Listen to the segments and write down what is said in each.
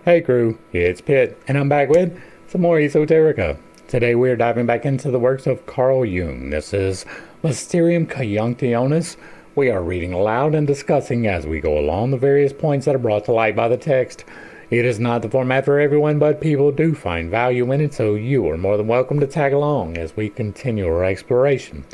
Hey crew, it's Pitt, and I'm back with some more esoterica. Today we are diving back into the works of Carl Jung. This is Mysterium Conjuntionis. We are reading aloud and discussing as we go along the various points that are brought to light by the text. It is not the format for everyone, but people do find value in it, so you are more than welcome to tag along as we continue our exploration.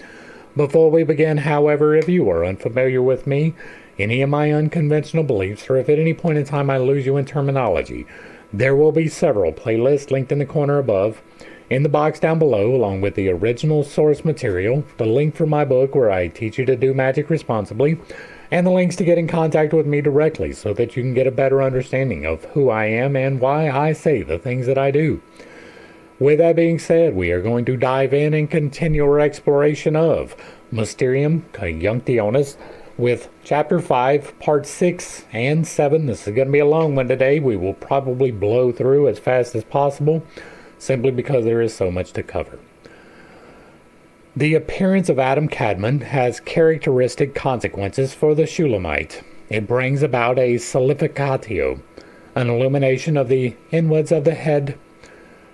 Before we begin, however, if you are unfamiliar with me, any of my unconventional beliefs, or if at any point in time I lose you in terminology, there will be several playlists linked in the corner above, in the box down below, along with the original source material, the link for my book where I teach you to do magic responsibly, and the links to get in contact with me directly so that you can get a better understanding of who I am and why I say the things that I do. With that being said, we are going to dive in and continue our exploration of Mysterium Conjuntionis with Chapter 5, Part 6 and 7. This is going to be a long one today. We will probably blow through as fast as possible, simply because there is so much to cover. The appearance of Adam Kadmon has characteristic consequences for the Shulamite. It brings about a solidificatio, an illumination of the inwards of the head.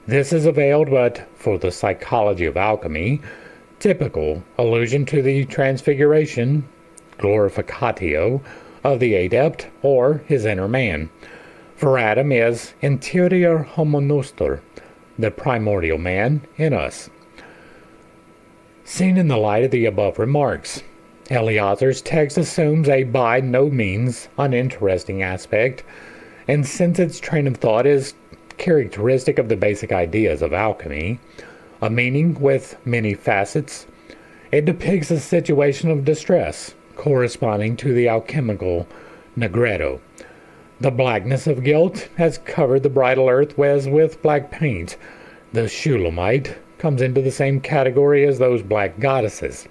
This is a veiled, but for the psychology of alchemy, typical allusion to the transfiguration, glorificatio, of the adept or his inner man. For Adam is interior homo noster, the primordial man in us. Seen in the light of the above remarks, Eleazar's text assumes a by no means uninteresting aspect, and since its train of thought is characteristic of the basic ideas of alchemy, a meaning with many facets, it depicts a situation of distress corresponding to the alchemical negretto. The blackness of guilt has covered the bridal earth as with black paint. The Shulamite comes into the same category as those black goddesses,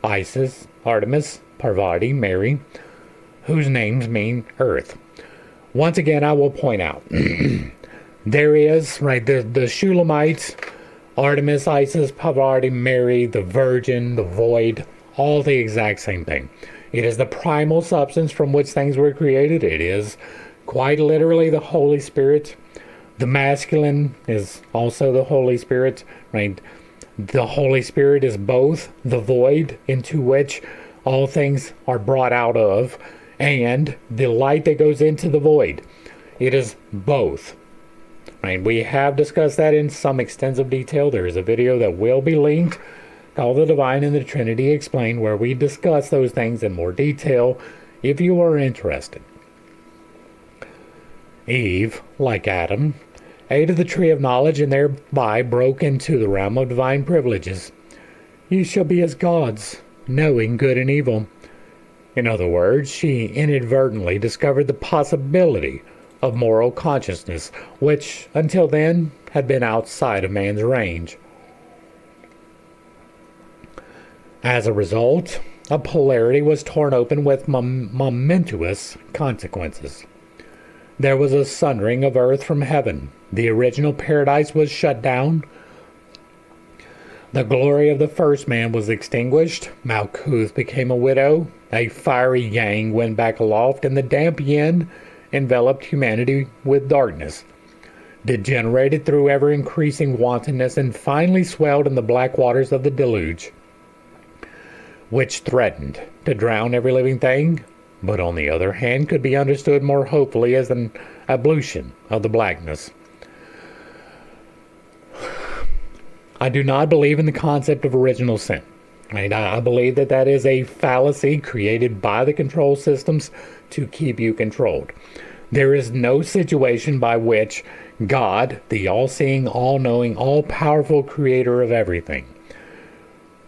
Isis, Artemis, Parvati, Mary, whose names mean earth. Once again, I will point out, there is, the Shulamite, Artemis, Isis, Parvati, Mary, the Virgin, the Void, all the exact same thing. It is the primal substance from which things were created. It is quite literally the Holy Spirit. The masculine is also the Holy Spirit, right? The Holy Spirit is both the void into which all things are brought out of and the light that goes into the void. It is both. Right? We have discussed that in some extensive detail. There is a video that will be linked called The Divine and the Trinity Explained, where we discuss those things in more detail if you are interested. Eve, like Adam, ate of the tree of knowledge and thereby broke into the realm of divine privileges. You shall be as gods, knowing good and evil. In other words, she inadvertently discovered the possibility of moral consciousness, which until then had been outside of man's range. As a result, a polarity was torn open with momentous consequences. There was a sundering of earth from heaven. The original paradise was shut down. The glory of the first man was extinguished. Malkuth became a widow. A fiery yang went back aloft, and the damp yin enveloped humanity with darkness, degenerated through ever-increasing wantonness, and finally swelled in the black waters of the deluge, which threatened to drown every living thing, but on the other hand could be understood more hopefully as an ablution of the blackness. I do not believe in the concept of original sin. I believe that that is a fallacy created by the control systems to keep you controlled. There is no situation by which God, the all-seeing, all-knowing, all-powerful creator of everything,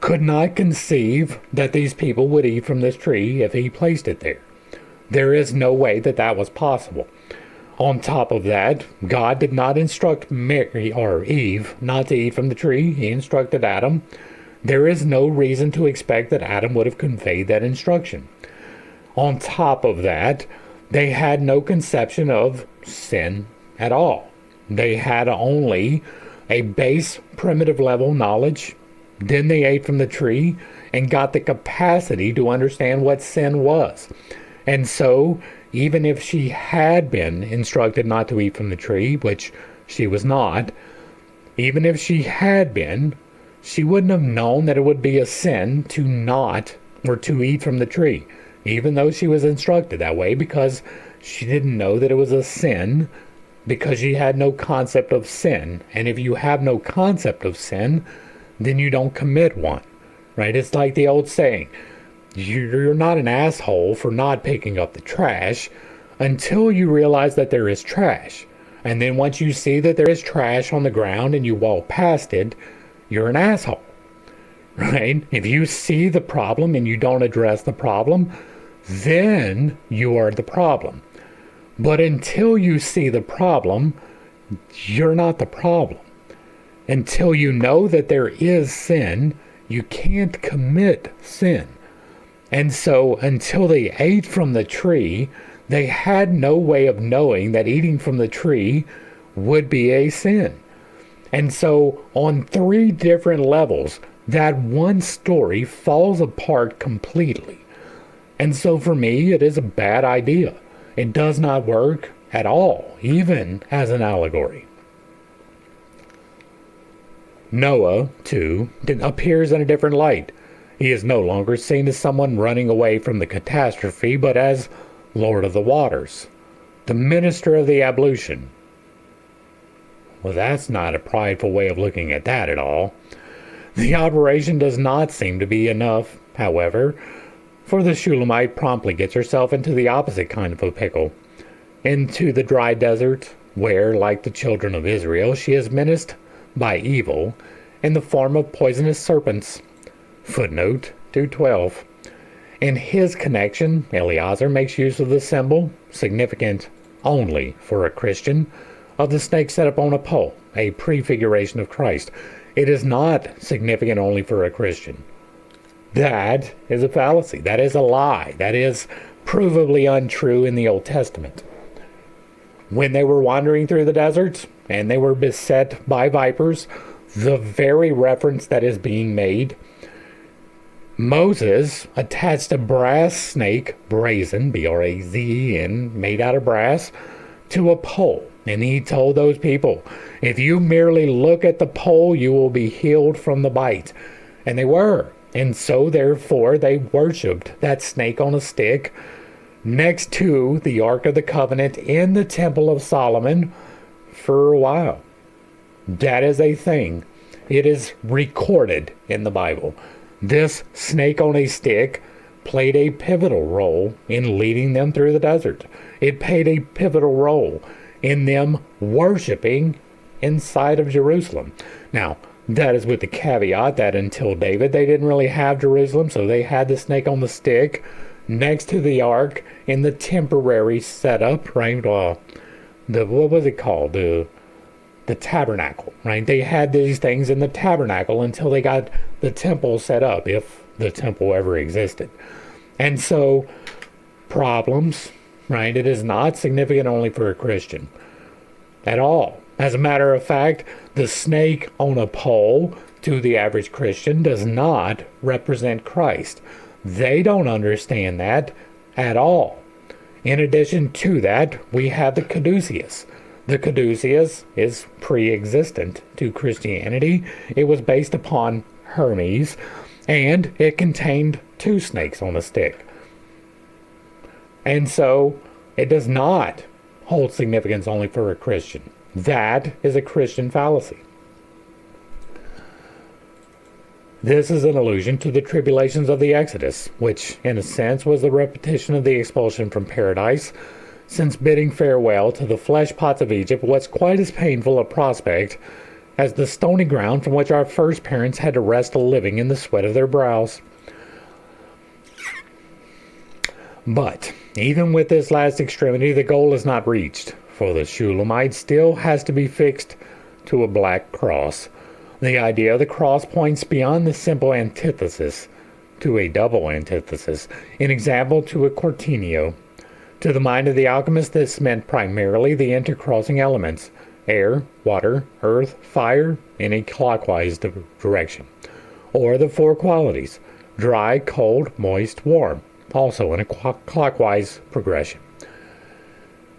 could not conceive that these people would eat from this tree if he placed it there. There is no way that that was possible. On top of that, God did not instruct Mary or Eve not to eat from the tree. He instructed Adam. There is no reason to expect that Adam would have conveyed that instruction. On top of that, they had no conception of sin at all. They had only a base primitive level knowledge. Then they ate from the tree and got the capacity to understand what sin was. And so even if she had been instructed not to eat from the tree, which she was not, even if she had been, she wouldn't have known that it would be a sin to not, or to eat from the tree, even though she was instructed that way, because she didn't know that it was a sin, because she had no concept of sin. And if you have no concept of sin, then you don't commit one, right? It's like the old saying, you're not an asshole for not picking up the trash until you realize that there is trash. And then once you see that there is trash on the ground and you walk past it, you're an asshole, right? If you see the problem and you don't address the problem, then you are the problem. But until you see the problem, you're not the problem. Until you know that there is sin, you can't commit sin. And so until they ate from the tree, they had no way of knowing that eating from the tree would be a sin. And so on 3 different levels, that one story falls apart completely. And so for me, it is a bad idea. It does not work at all, even as an allegory. Noah, too, appears in a different light. He is no longer seen as someone running away from the catastrophe, but as Lord of the Waters, the minister of the ablution. Well, that's not a prideful way of looking at that at all. The operation does not seem to be enough, however, for the Shulamite promptly gets herself into the opposite kind of a pickle, into the dry desert, where, like the children of Israel, she is menaced by evil in the form of poisonous serpents. Footnote 212. In his connection, Eleazar makes use of the symbol, significant only for a Christian, of the snake set up on a pole, a prefiguration of Christ. It is not significant only for a Christian. That is a fallacy. That is a lie. That is provably untrue in the Old Testament. When they were wandering through the desert and they were beset by vipers, the very reference that is being made, Moses attached a brass snake, brazen, B-R-A-Z-E-N, made out of brass, to a pole. And he told those people, if you merely look at the pole, you will be healed from the bite. And they were. And so, therefore, they worshipped that snake on a stick next to the Ark of the Covenant in the Temple of Solomon for a while. That is a thing. It is recorded in the Bible. This snake on a stick played a pivotal role in leading them through the desert. It played a pivotal role in them worshiping inside of Jerusalem. Now, that is with the caveat that until David, they didn't really have Jerusalem, so they had the snake on the stick next to the ark in the temporary setup, right? What was it called? The tabernacle, right? They had these things in the tabernacle until they got the temple set up, if the temple ever existed. And so, problems, right? It is not significant only for a Christian at all. As a matter of fact, the snake on a pole to the average Christian does not represent Christ. They don't understand that at all. In addition to that, we have the caduceus. The caduceus is pre-existent to Christianity. It was based upon Hermes, and it contained 2 snakes on a stick. And so, it does not hold significance only for a Christian. That is a Christian fallacy. This is an allusion to the tribulations of the Exodus, which, in a sense, was the repetition of the expulsion from paradise, since bidding farewell to the flesh pots of Egypt was quite as painful a prospect as the stony ground from which our first parents had to wrest a living in the sweat of their brows. But, even with this last extremity, the goal is not reached, for the Shulamite still has to be fixed to a black cross. The idea of the cross points beyond the simple antithesis to a double antithesis, an example to a quaternion. To the mind of the alchemist, this meant primarily the intercrossing elements, air, water, earth, fire, in a clockwise direction, or the 4 qualities, dry, cold, moist, warm, also in a clockwise progression.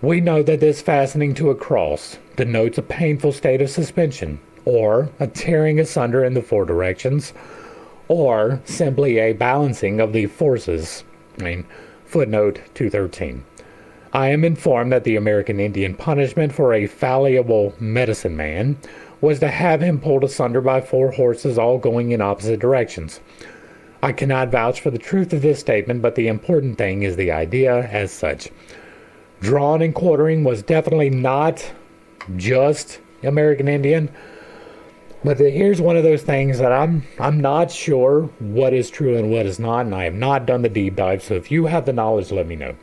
We know that this fastening to a cross denotes a painful state of suspension, or a tearing asunder in the four directions, or simply a balancing of the forces. Footnote 213. I am informed that the American Indian punishment for a fallible medicine man was to have him pulled asunder by four horses all going in opposite directions. I cannot vouch for the truth of this statement, but the important thing is the idea as such. Drawing and quartering was definitely not just American Indian, but here's one of those things that I'm not sure what is true and what is not, and I have not done the deep dive, so if you have the knowledge, let me know.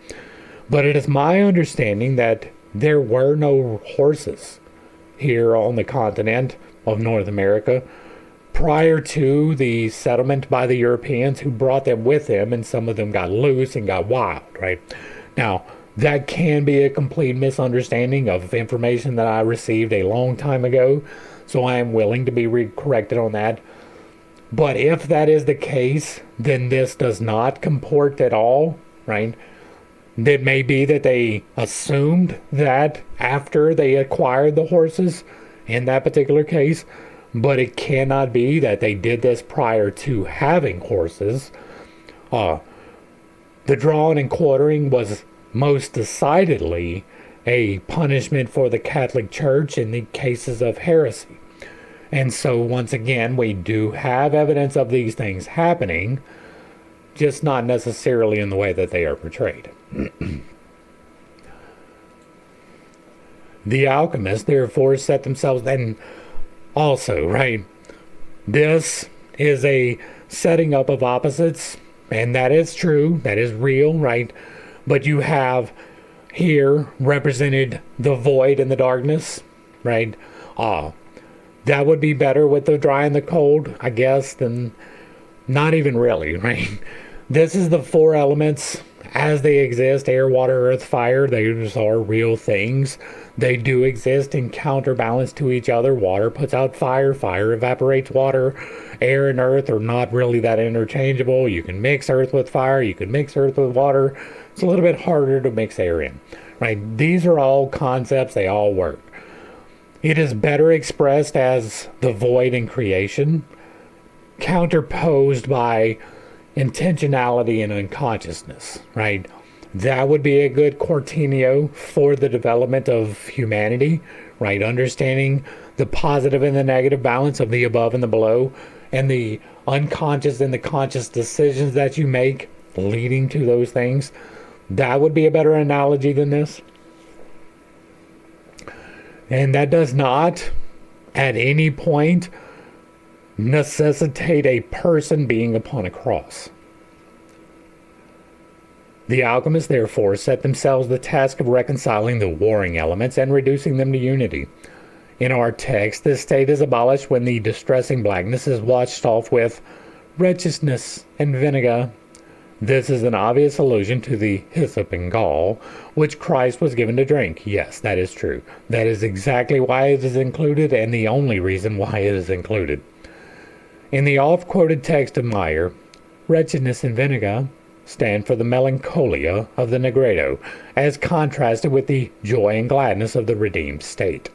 But it is my understanding that there were no horses here on the continent of North America prior to the settlement by the Europeans, who brought them with them, and some of them got loose and got wild, right? Now, that can be a complete misunderstanding of information that I received a long time ago, so I am willing to be corrected on that. But if that is the case, then this does not comport at all, right? It may be that they assumed that after they acquired the horses in that particular case, but it cannot be that they did this prior to having horses. The drawing and quartering was most decidedly a punishment for the Catholic Church in the cases of heresy. And so once again, we do have evidence of these things happening, just not necessarily in the way that they are portrayed. The alchemists therefore set themselves, then also, right, this is a setting up of opposites, and that is true, that is real, right? But you have here represented the void and the darkness, right? That would be better with the dry and the cold, I guess, than not even really, right? This is the four elements as they exist: air, water, earth, fire. Those are real things. They do exist in counterbalance to each other. Water puts out fire, fire evaporates water. Air and earth are not really that interchangeable. You can mix earth with fire, you can mix earth with water. It's a little bit harder to mix air in, right? These are all concepts, they all work. It is better expressed as the void in creation, counterposed by intentionality and unconsciousness, right? That would be a good Cortinio for the development of humanity, right? Understanding the positive and the negative balance of the above and the below, and the unconscious and the conscious decisions that you make leading to those things. That would be a better analogy than this. And that does not, at any point, necessitate a person being upon a cross. The alchemists therefore set themselves the task of reconciling the warring elements and reducing them to unity. In our text, this state is abolished when the distressing blackness is washed off with wretchedness and vinegar. This is an obvious allusion to the hyssop and gall, which Christ was given to drink. Yes, that is true. That is exactly why it is included, and the only reason why it is included. In the oft-quoted text of Meyer, wretchedness and vinegar stand for the melancholia of the Negredo, as contrasted with the joy and gladness of the redeemed state.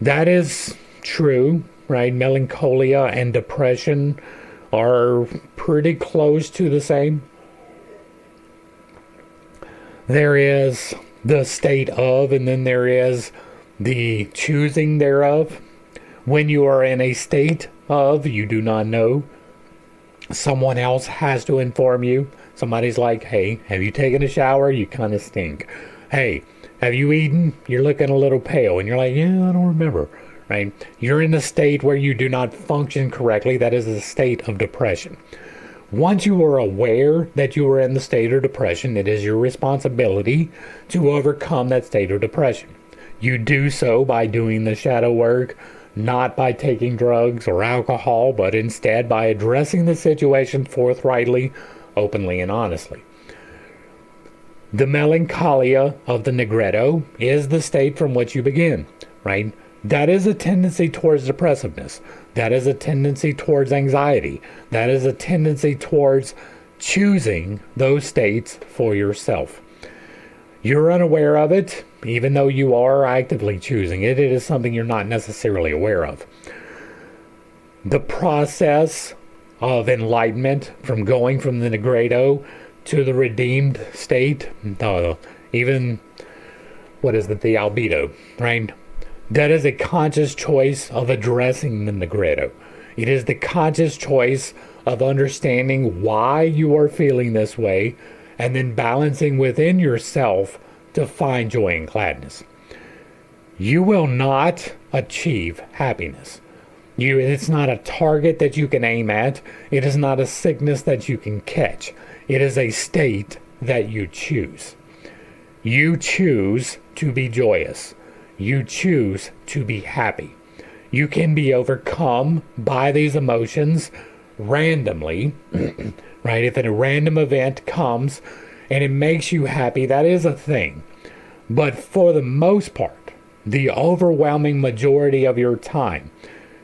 That is true, right? Melancholia and depression are pretty close to the same. There is the state of, and then there is the choosing thereof. When you are in a state of, you do not know, someone else has to inform you. Somebody's like, hey, have you taken a shower? You kind of stink. Hey, have you eaten? You're looking a little pale. And you're like, yeah, I don't remember. Right? You're in a state where you do not function correctly. That is a state of depression. Once you are aware that you are in the state of depression, it is your responsibility to overcome that state of depression. You do so by doing the shadow work, not by taking drugs or alcohol, but instead by addressing the situation forthrightly, openly, and honestly. The melancholia of the Negredo is the state from which you begin, right? That is a tendency towards depressiveness. That is a tendency towards anxiety. That is a tendency towards choosing those states for yourself. You're unaware of it, even though you are actively choosing it. It is something you're not necessarily aware of. The process of enlightenment, from going from the Negredo to the redeemed state, even, what is it, the albedo, right? That is a conscious choice of addressing the Negredo. It is the conscious choice of understanding why you are feeling this way, and then balancing within yourself to find joy and gladness. You will not achieve happiness. It's not a target that you can aim at. It is not a sickness that you can catch. It is a state that you choose. You choose to be joyous. You choose to be happy. You can be overcome by these emotions randomly, right? If a random event comes and it makes you happy, that is a thing. But for the most part, the overwhelming majority of your time,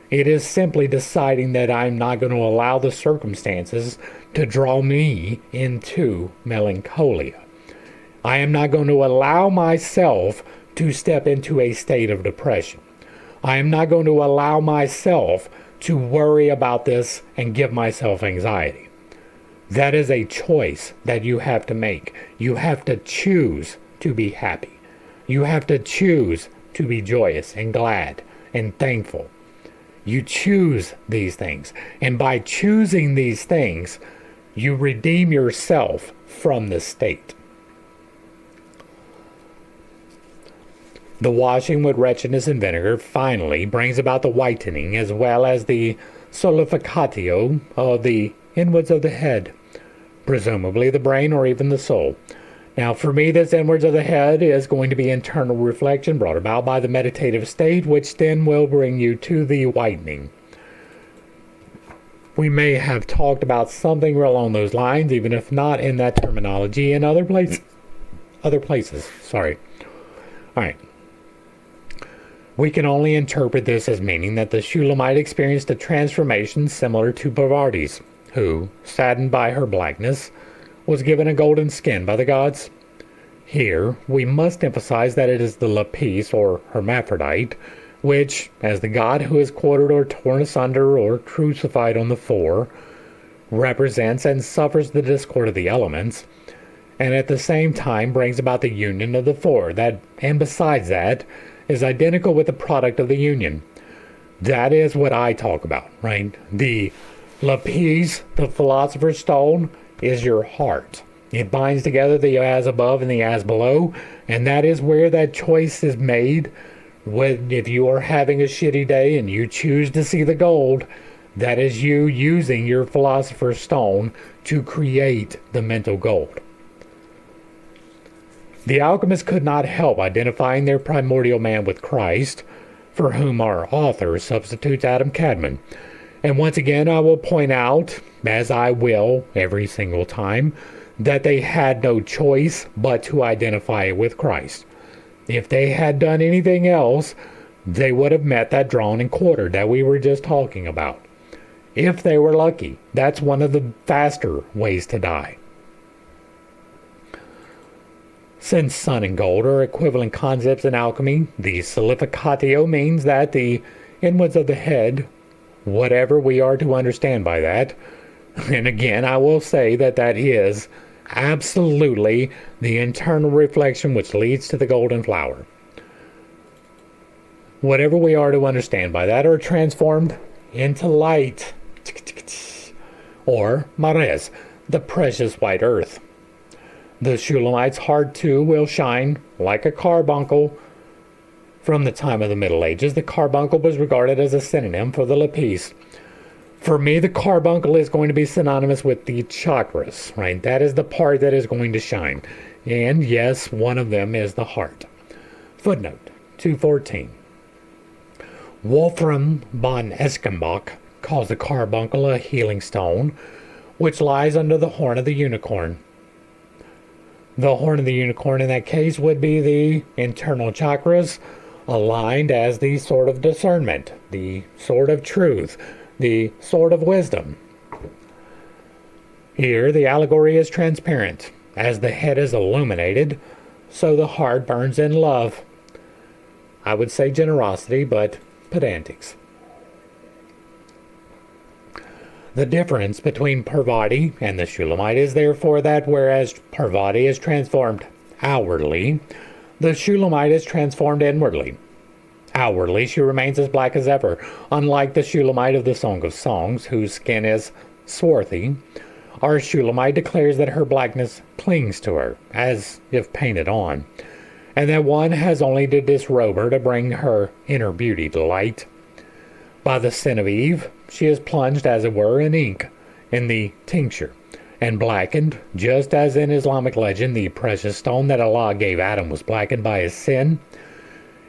it is simply deciding that I'm not going to allow the circumstances to draw me into melancholia. I am not going to allow myself to step into a state of depression. I am not going to allow myself to worry about this and give myself anxiety. That is a choice that you have to make. You have to choose to be happy. You have to choose to be joyous and glad and thankful. You choose these things. And by choosing these things, you redeem yourself from the state. The washing with wretchedness and vinegar finally brings about the whitening as well as the solidificatio of the inwards of the head, presumably the brain or even the soul. Now, for me, this inwards of the head is going to be internal reflection brought about by the meditative state, which then will bring you to the whitening. We may have talked about something along those lines, even if not in that terminology, in other places. All right. We can only interpret this as meaning that the Shulamite experienced a transformation similar to Bavardi's, who, saddened by her blackness, was given a golden skin by the gods. Here, we must emphasize that it is the lapis, or hermaphrodite, which, as the god who is quartered or torn asunder or crucified on the four, represents and suffers the discord of the elements, and at the same time brings about the union of the four, and besides that, is identical with the product of the union. That is what I talk about, right? The lapis, the philosopher's stone, is your heart. It binds together the as above and the as below, and that is where that choice is made. If you are having a shitty day and you choose to see the gold, that is you using your philosopher's stone to create the mental gold. The alchemists could not help identifying their primordial man with Christ, for whom our author substitutes Adam Kadmon. And once again, I will point out, as I will every single time, that they had no choice but to identify it with Christ. If they had done anything else, they would have met that drawn and quartered that we were just talking about. If they were lucky, that's one of the faster ways to die. Since sun and gold are equivalent concepts in alchemy, the solidificatio means that the inwards of the head, whatever we are to understand by that, and again I will say that is absolutely the internal reflection which leads to the golden flower. Whatever we are to understand by that are transformed into light, or mares, the precious white earth. The Shulamite's heart, too, will shine like a carbuncle. From the time of the Middle Ages, the carbuncle was regarded as a synonym for the lapis. For me, the carbuncle is going to be synonymous with the chakras, right? That is the part that is going to shine. And yes, one of them is the heart. Footnote 214. Wolfram von Eschenbach calls the carbuncle a healing stone, which lies under the horn of the unicorn. The horn of the unicorn in that case would be the internal chakras, aligned as the sword of discernment, the sword of truth, the sword of wisdom. Here, the allegory is transparent. As the head is illuminated, so the heart burns in love. I would say generosity, but pedantics. The difference between Parvati and the Shulamite is therefore that whereas Parvati is transformed outwardly, the Shulamite is transformed inwardly. Outwardly, she remains as black as ever, unlike the Shulamite of the Song of Songs, whose skin is swarthy. Our Shulamite declares that her blackness clings to her, as if painted on, and that one has only to disrobe her to bring her inner beauty to light. By the sin of Eve, she is plunged, as it were, in ink, in the tincture, and blackened, just as in Islamic legend the precious stone that Allah gave Adam was blackened by his sin.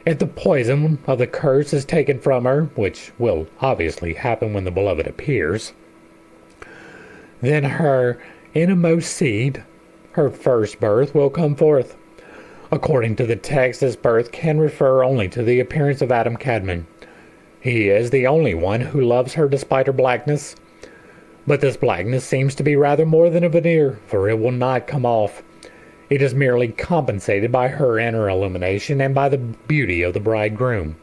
If the poison of the curse is taken from her, which will obviously happen when the beloved appears, then her innermost seed, her first birth, will come forth. According to the text, this birth can refer only to the appearance of Adam Kadmon. He is the only one who loves her despite her blackness. But this blackness seems to be rather more than a veneer, for it will not come off. It is merely compensated by her inner illumination and by the beauty of the bridegroom.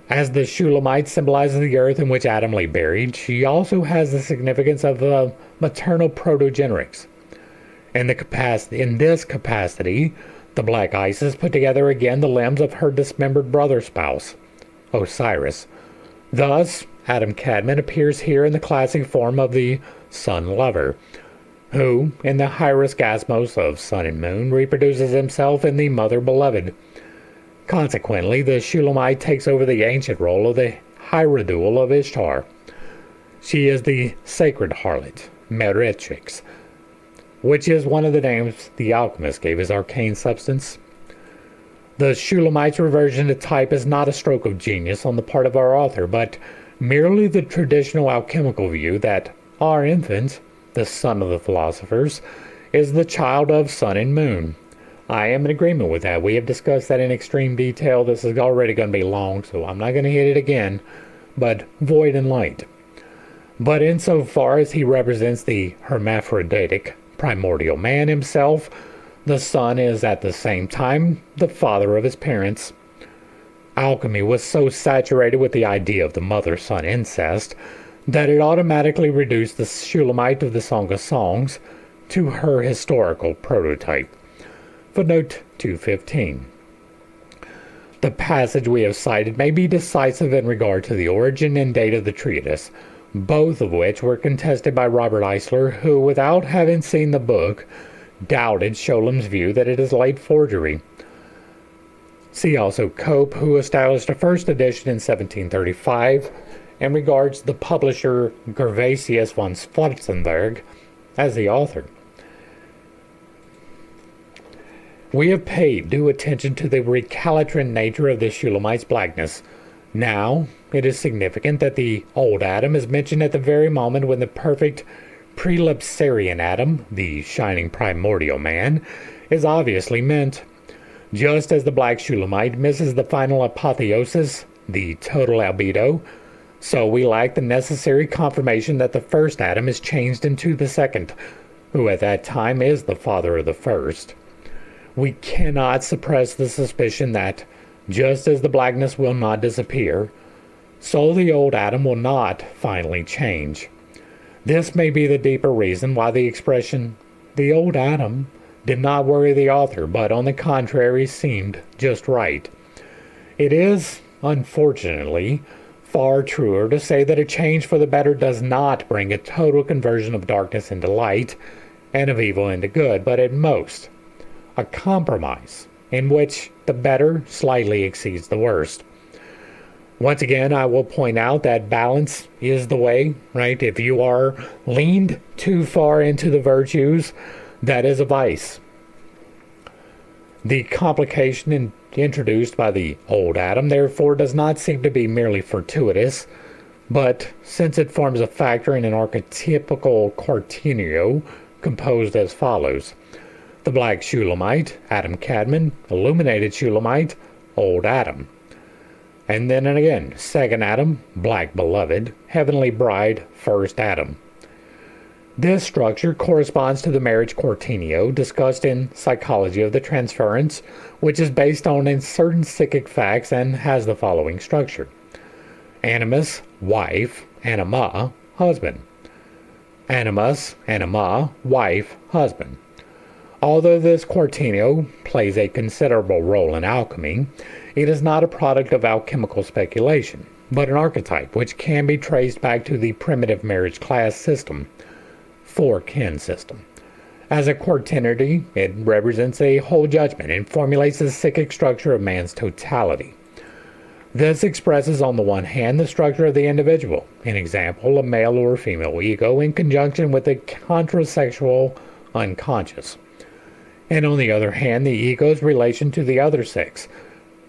As the Shulamite symbolizes the earth in which Adam lay buried, she also has the significance of the maternal protogenerics. In this capacity, the Black Isis put together again the limbs of her dismembered brother-spouse, Osiris. Thus, Adam Kadmon appears here in the classic form of the sun-lover, who, in the hieros of sun and moon, reproduces himself in the mother-beloved. Consequently, the Shulamite takes over the ancient role of the hierodule of Ishtar. She is the sacred harlot, Meretrix, which is one of the names the alchemist gave his arcane substance. The Shulamite's reversion to type is not a stroke of genius on the part of our author, but merely the traditional alchemical view that our infant, the son of the philosophers, is the child of sun and moon. I am in agreement with that. We have discussed that in extreme detail. This is already going to be long, so I'm not going to hit it again, but void and light. But insofar as he represents the hermaphroditic primordial man himself, the son is at the same time the father of his parents. Alchemy was so saturated with the idea of the mother-son incest that it automatically reduced the Shulamite of the Song of Songs to her historical prototype. Footnote 215. The passage we have cited may be decisive in regard to the origin and date of the treatise, both of which were contested by Robert Eisler, who, without having seen the book, doubted Schollem's view that it is late forgery. See also Cope, who established a first edition in 1735 and regards the publisher Gervasius von Schwarzenberg as the author. We have paid due attention to the recalcitrant nature of the Shulamite's blackness. Now, it is significant that the old Adam is mentioned at the very moment when the perfect prelapsarian Adam, the shining primordial man, is obviously meant. Just as the black Shulamite misses the final apotheosis, the total albedo, so we lack the necessary confirmation that the first Adam is changed into the second, who at that time is the father of the first. We cannot suppress the suspicion that, just as the blackness will not disappear, so the old Adam will not finally change. This may be the deeper reason why the expression, the old Adam, did not worry the author, but on the contrary seemed just right. It is, unfortunately, far truer to say that a change for the better does not bring a total conversion of darkness into light and of evil into good, but at most, a compromise in which the better slightly exceeds the worst. Once again, I will point out that balance is the way, right? If you are leaned too far into the virtues, that is a vice. The complication introduced by the old Adam, therefore, does not seem to be merely fortuitous, but since it forms a factor in an archetypical quaternario composed as follows: the black Shulamite, Adam Kadmon; illuminated Shulamite, old Adam. And then again, second Adam, black beloved; heavenly bride, first Adam. This structure corresponds to the marriage quaternion discussed in Psychology of the Transference, which is based on certain psychic facts and has the following structure. Animus, wife, anima, husband. Animus, anima, wife, husband. Although this quaternion plays a considerable role in alchemy, it is not a product of alchemical speculation, but an archetype which can be traced back to the primitive marriage class system, four-kin system. As a quaternity, it represents a whole judgment and formulates the psychic structure of man's totality. This expresses on the one hand the structure of the individual, an example, a male or female ego in conjunction with a contrasexual unconscious, and on the other hand the ego's relation to the other sex,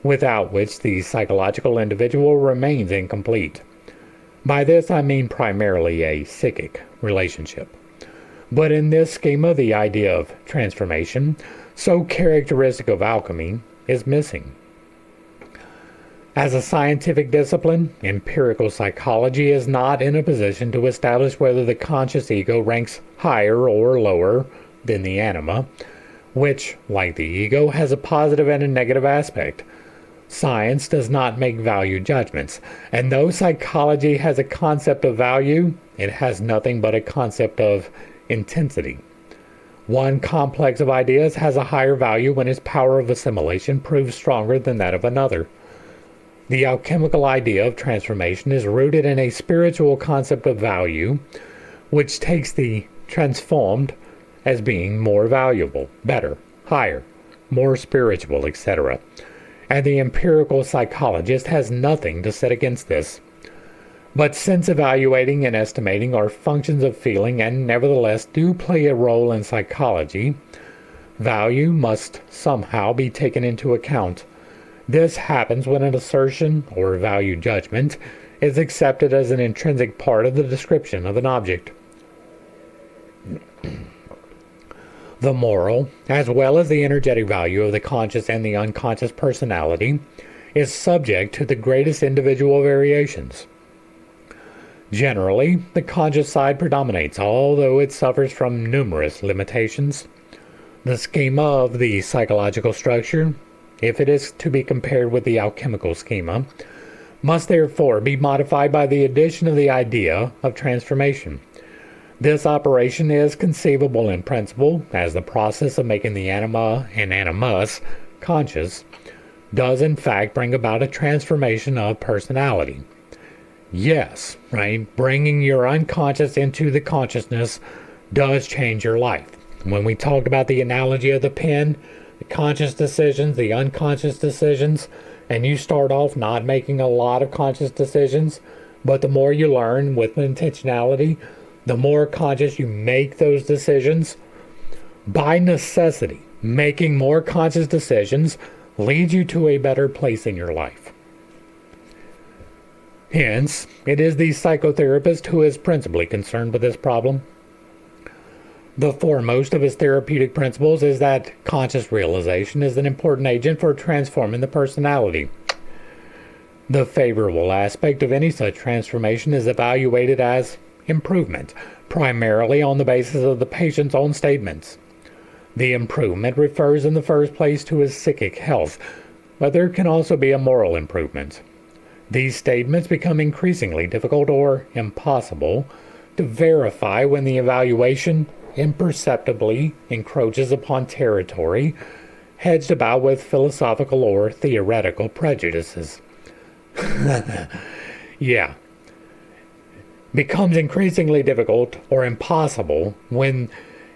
without which the psychological individual remains incomplete. By this I mean primarily a psychic relationship. But in this schema, the idea of transformation, so characteristic of alchemy, is missing. As a scientific discipline, empirical psychology is not in a position to establish whether the conscious ego ranks higher or lower than the anima, which, like the ego, has a positive and a negative aspect. Science does not make value judgments, and though psychology has a concept of value, it has nothing but a concept of intensity. One complex of ideas has a higher value when its power of assimilation proves stronger than that of another. The alchemical idea of transformation is rooted in a spiritual concept of value, which takes the transformed as being more valuable, better, higher, more spiritual, etc. And the empirical psychologist has nothing to set against this. But since evaluating and estimating are functions of feeling and nevertheless do play a role in psychology, value must somehow be taken into account. This happens when an assertion or value judgment is accepted as an intrinsic part of the description of an object. The moral, as well as the energetic value of the conscious and the unconscious personality, is subject to the greatest individual variations. Generally, the conscious side predominates, although it suffers from numerous limitations. The schema of the psychological structure, if it is to be compared with the alchemical schema, must therefore be modified by the addition of the idea of transformation. This operation is conceivable in principle, as the process of making the anima and animus conscious does in fact bring about a transformation of personality. Yes, right? Bringing your unconscious into the consciousness does change your life. When we talked about the analogy of the pen, the conscious decisions, the unconscious decisions, and you start off not making a lot of conscious decisions, but the more you learn with intentionality, the more conscious you make those decisions. By necessity, making more conscious decisions leads you to a better place in your life. Hence, it is the psychotherapist who is principally concerned with this problem. The foremost of his therapeutic principles is that conscious realization is an important agent for transforming the personality. The favorable aspect of any such transformation is evaluated as improvement, primarily on the basis of the patient's own statements. The improvement refers in the first place to his psychic health, but there can also be a moral improvement. These statements become increasingly difficult or impossible to verify when the evaluation imperceptibly encroaches upon territory hedged about with philosophical or theoretical prejudices. Yeah. Becomes increasingly difficult or impossible when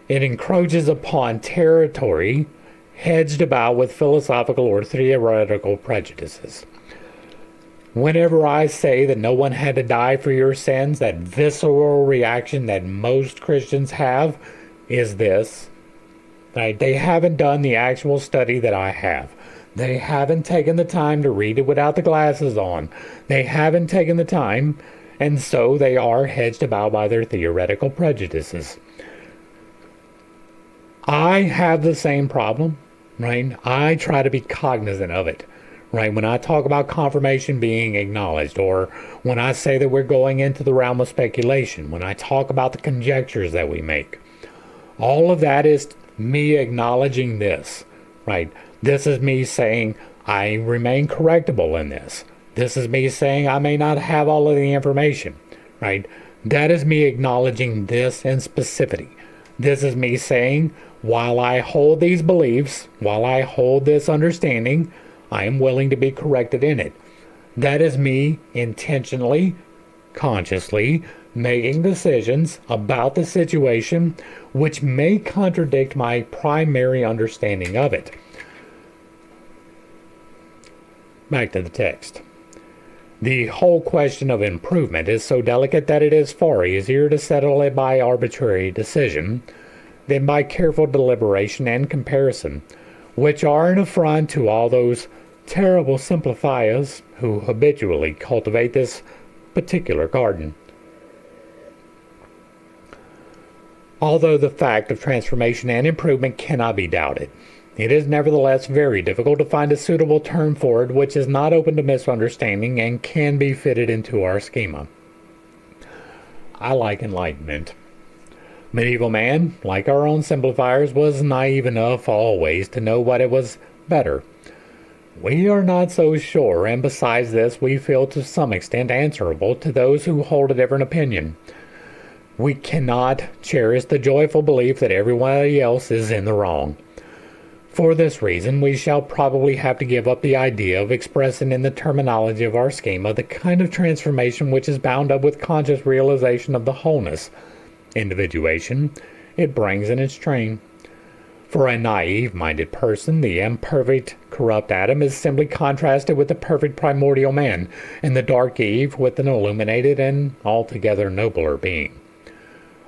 it encroaches upon territory hedged about with philosophical or theoretical prejudices. Whenever I say that no one had to die for your sins, that visceral reaction that most Christians have is this. Right? They haven't done the actual study that I have. They haven't taken the time to read it without the glasses on. They haven't taken the time, and so they are hedged about by their theoretical prejudices. I have the same problem, right? I try to be cognizant of it, right? When I talk about confirmation being acknowledged, or when I say that we're going into the realm of speculation, when I talk about the conjectures that we make, all of that is me acknowledging this, right? This is me saying I remain correctable in this. This is me saying I may not have all of the information, right? That is me acknowledging this in specificity. This is me saying, while I hold these beliefs, while I hold this understanding, I am willing to be corrected in it. That is me intentionally, consciously making decisions about the situation which may contradict my primary understanding of it. Back to the text. The whole question of improvement is so delicate that it is far easier to settle it by arbitrary decision than by careful deliberation and comparison, which are an affront to all those terrible simplifiers who habitually cultivate this particular garden. Although the fact of transformation and improvement cannot be doubted, it is nevertheless very difficult to find a suitable term for it which is not open to misunderstanding and can be fitted into our schema. I like enlightenment. Medieval man, like our own simplifiers, was naive enough always to know what it was better. We are not so sure, and besides this, we feel to some extent answerable to those who hold a different opinion. We cannot cherish the joyful belief that everybody else is in the wrong. For this reason, we shall probably have to give up the idea of expressing in the terminology of our schema the kind of transformation which is bound up with conscious realization of the wholeness, individuation, it brings in its train. For a naive-minded person, the imperfect, corrupt atom is simply contrasted with the perfect primordial man, and the dark Eve with an illuminated and altogether nobler being.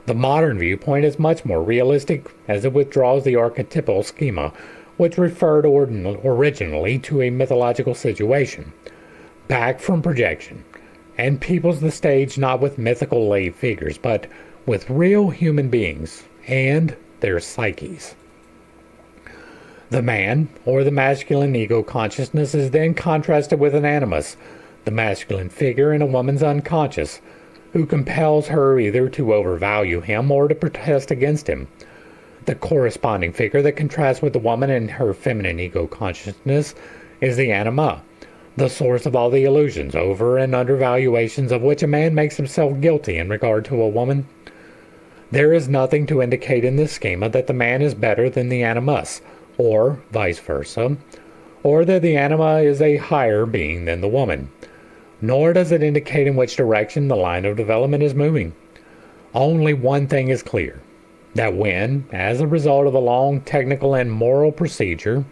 The modern viewpoint is much more realistic, as it withdraws the archetypal schema, which referred originally to a mythological situation, back from projection, and peoples the stage not with mythical lay figures, but with real human beings and their psyches. The man, or the masculine ego consciousness, is then contrasted with an animus, the masculine figure in a woman's unconscious, who compels her either to overvalue him or to protest against him. The corresponding figure that contrasts with the woman in her feminine ego consciousness is the anima, the source of all the illusions, over and undervaluations of which a man makes himself guilty in regard to a woman. There is nothing to indicate in this schema that the man is better than the animus, or vice versa, or that the anima is a higher being than the woman. Nor does it indicate in which direction the line of development is moving. Only one thing is clear, that when, as a result of a long technical and moral procedure,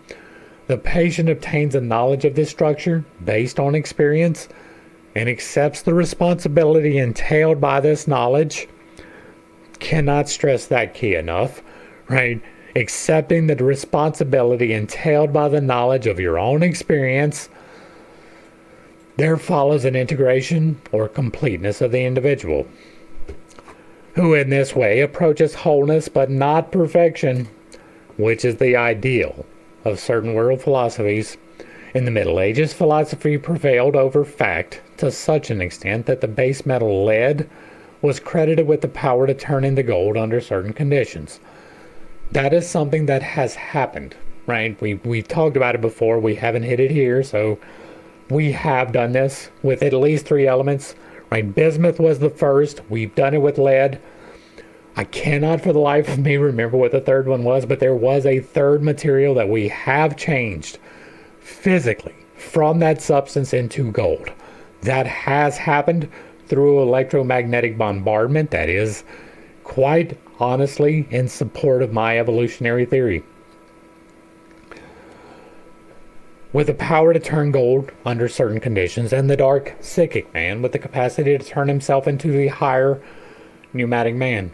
the patient obtains a knowledge of this structure based on experience and accepts the responsibility entailed by this knowledge, cannot stress that key enough, right? Accepting the responsibility entailed by the knowledge of your own experience, there follows an integration or completeness of the individual, who in this way approaches wholeness but not perfection, which is the ideal of certain world philosophies. In the Middle Ages, philosophy prevailed over fact to such an extent that the base metal lead was credited with the power to turn into gold under certain conditions. That is something that has happened, right? We talked about it before. We haven't hit it here, so we have done this with at least 3 elements, right? Bismuth was the first. We've done it with lead. I cannot for the life of me remember what the third one was, but there was a third material that we have changed physically from that substance into gold. That has happened through electromagnetic bombardment. That is quite honestly in support of my evolutionary theory. With the power to turn gold under certain conditions, and the dark psychic man with the capacity to turn himself into the higher pneumatic man.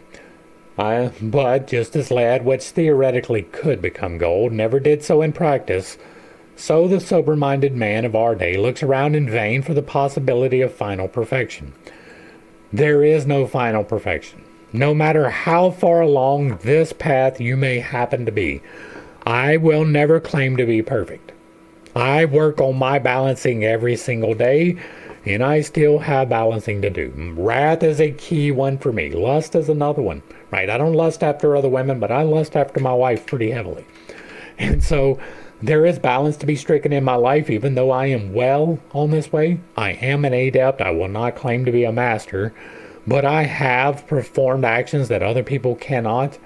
But just as lead, which theoretically could become gold, never did so in practice, so the sober-minded man of our day looks around in vain for the possibility of final perfection. There is no final perfection. No matter how far along this path you may happen to be, I will never claim to be perfect. I work on my balancing every single day, and I still have balancing to do. Wrath is a key one for me. Lust is another one, right? I don't lust after other women, but I lust after my wife pretty heavily. And so there is balance to be stricken in my life, even though I am well on this way. I am an adept. I will not claim to be a master, but I have performed actions that other people cannot.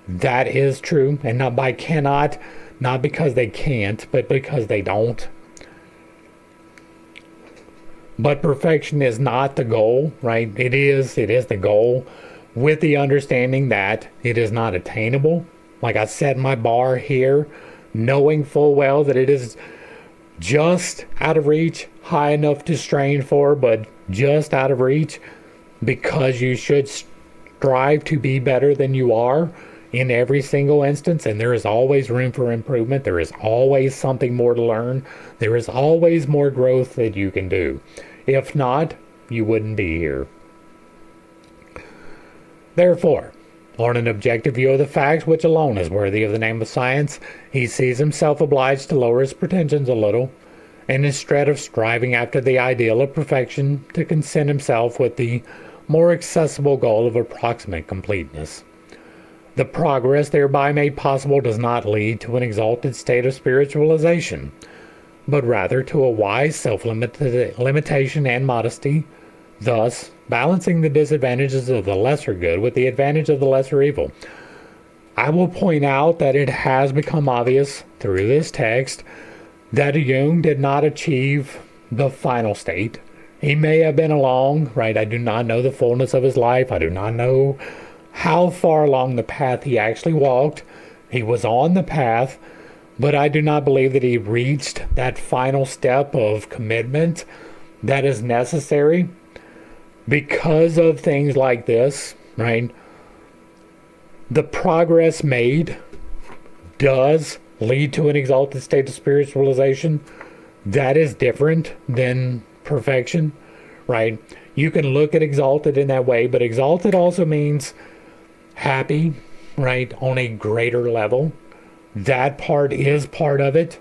That is true. And not by cannot, not because they can't, but because they don't. But perfection is not the goal, right? It is the goal, with the understanding that it is not attainable. Like I set my bar here, knowing full well that it is just out of reach, high enough to strain for, but just out of reach, because you should strive to be better than you are in every single instance, and there is always room for improvement. There is always something more to learn. There is always more growth that you can do. If not, you wouldn't be here. Therefore, on an objective view of the facts, which alone is worthy of the name of science, he sees himself obliged to lower his pretensions a little, and instead of striving after the ideal of perfection, to content himself with the more accessible goal of approximate completeness. The progress thereby made possible does not lead to an exalted state of spiritualization, but rather to a wise self-limitation and modesty, thus balancing the disadvantages of the lesser good with the advantage of the lesser evil. I will point out that it has become obvious through this text that Jung did not achieve the final state. He may have been along, right? I do not know the fullness of his life. I do not know how far along the path he actually walked. He was on the path, but I do not believe that he reached that final step of commitment that is necessary because of things like this, right? The progress made does lead to an exalted state of spiritualization. That is different than perfection, right? You can look at exalted in that way, but exalted also means happy, right, on a greater level. That part is part of it,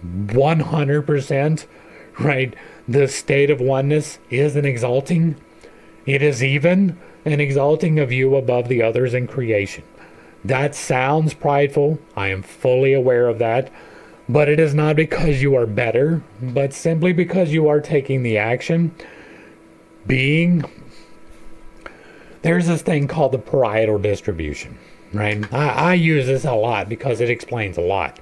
100%, right? The state of oneness is an exalting. It is even an exalting of you above the others in creation. That sounds prideful. I am fully aware of that. But it is not because you are better, but simply because you are taking the action. There's this thing called the parietal distribution, right? I use this a lot because it explains a lot.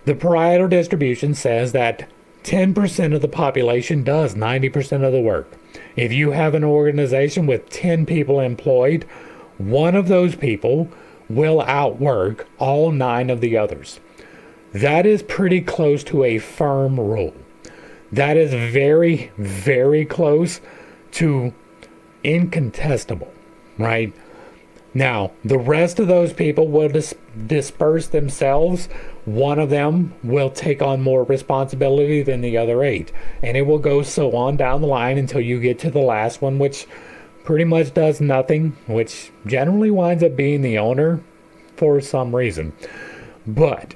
The parietal distribution says that 10% of the population does 90% of the work. If you have an organization with 10 people employed, one of those people will outwork all 9 of the others. That is pretty close to a firm rule. That is very, very close to incontestable, right? Now, the rest of those people will disperse themselves. One of them will take on more responsibility than the other 8. And it will go so on down the line until you get to the last one, which pretty much does nothing, which generally winds up being the owner for some reason. But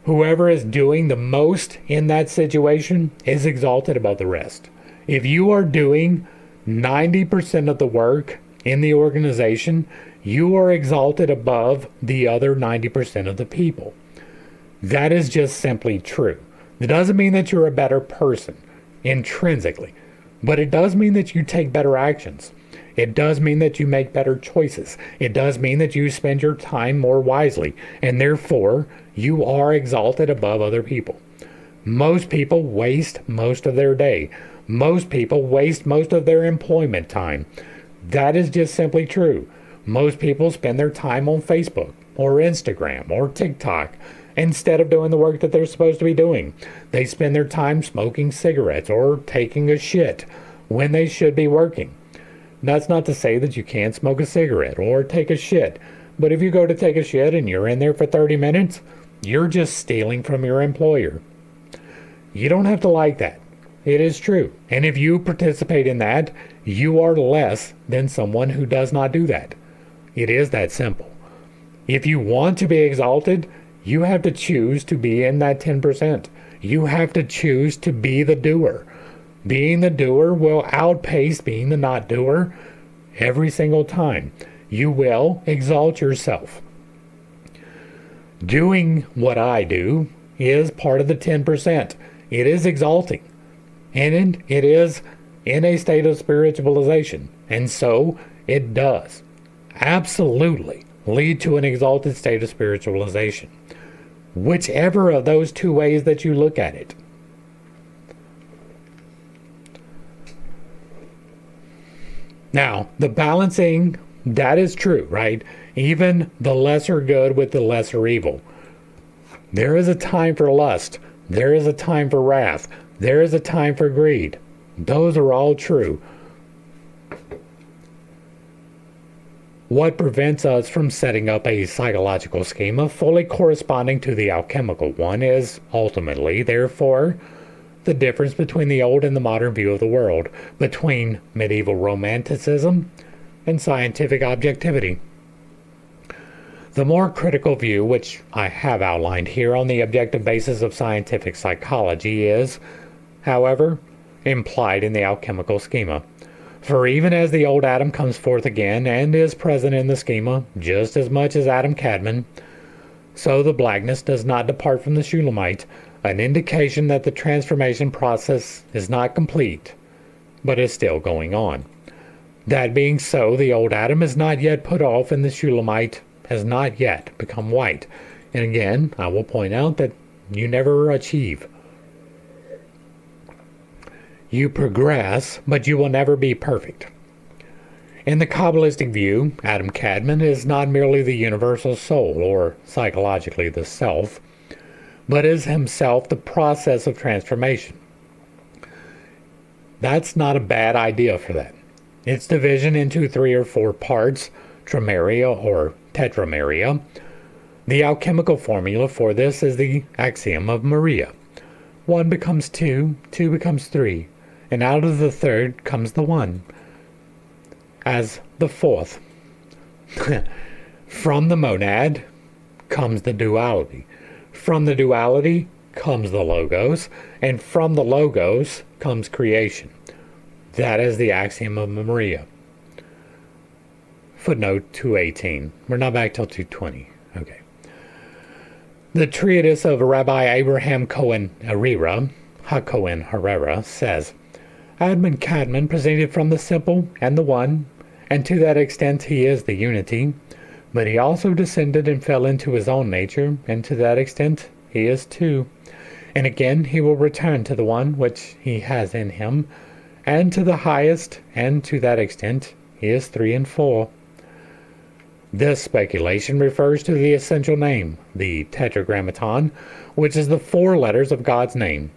whoever is doing the most in that situation is exalted above the rest. If you are doing 90% of the work in the organization, you are exalted above the other 90% of the people. That is just simply true. It doesn't mean that you're a better person intrinsically, but it does mean that you take better actions. It does mean that you make better choices. It does mean that you spend your time more wisely, and therefore you are exalted above other people. Most people waste most of their day. Most people waste most of their employment time. That is just simply true. Most people spend their time on Facebook or Instagram or TikTok instead of doing the work that they're supposed to be doing. They spend their time smoking cigarettes or taking a shit when they should be working. That's not to say that you can't smoke a cigarette or take a shit, but if you go to take a shit and you're in there for 30 minutes, you're just stealing from your employer. You don't have to like that. It is true. And if you participate in that, you are less than someone who does not do that. It is that simple. If you want to be exalted, You have to choose to be in that 10%. You have to choose to be the doer. Being the doer will outpace being the not doer every single time. You will exalt yourself. Doing what I do is part of the 10%. It is exalting. And it is in a state of spiritualization. And so it does absolutely lead to an exalted state of spiritualization. Whichever of those two ways that you look at it. Now, the balancing, that is true, right? Even the lesser good with the lesser evil. There is a time for lust. There is a time for wrath. There is a time for greed. Those are all true. What prevents us from setting up a psychological schema fully corresponding to the alchemical one is ultimately, therefore, the difference between the old and the modern view of the world, between medieval romanticism and scientific objectivity. The more critical view, which I have outlined here on the objective basis of scientific psychology, is, however, implied in the alchemical schema. For even as the old Adam comes forth again and is present in the schema just as much as Adam Cadman, so the blackness does not depart from the Shulamite, an indication that the transformation process is not complete, but is still going on. That being so, the old Adam is not yet put off and the Shulamite has not yet become white. And again, I will point out that you never achieve. You progress, but you will never be perfect. In the Kabbalistic view, Adam Cadman is not merely the universal soul, or psychologically the self, but is himself the process of transformation. That's not a bad idea for that. Its division into 3 or 4 parts, trimeria or tetrameria. The alchemical formula for this is the axiom of Maria. 1 becomes 2, 2 becomes 3, and out of the third comes the 1, as the 4th. From the monad comes the duality. From the duality comes the logos, and from the logos comes creation. That is the axiom of Maria. Footnote 218. We're not back till 220. Okay. The treatise of Rabbi Abraham Cohen Herrera, HaCohen Herrera, says, Adam Cadman proceeded from the simple and the one, and to that extent he is the unity, but he also descended and fell into his own nature, and to that extent he is two. And again he will return to the one which he has in him, and to the highest, and to that extent he is 3 and 4. This speculation refers to the essential name, the tetragrammaton, which is the 4 letters of God's name,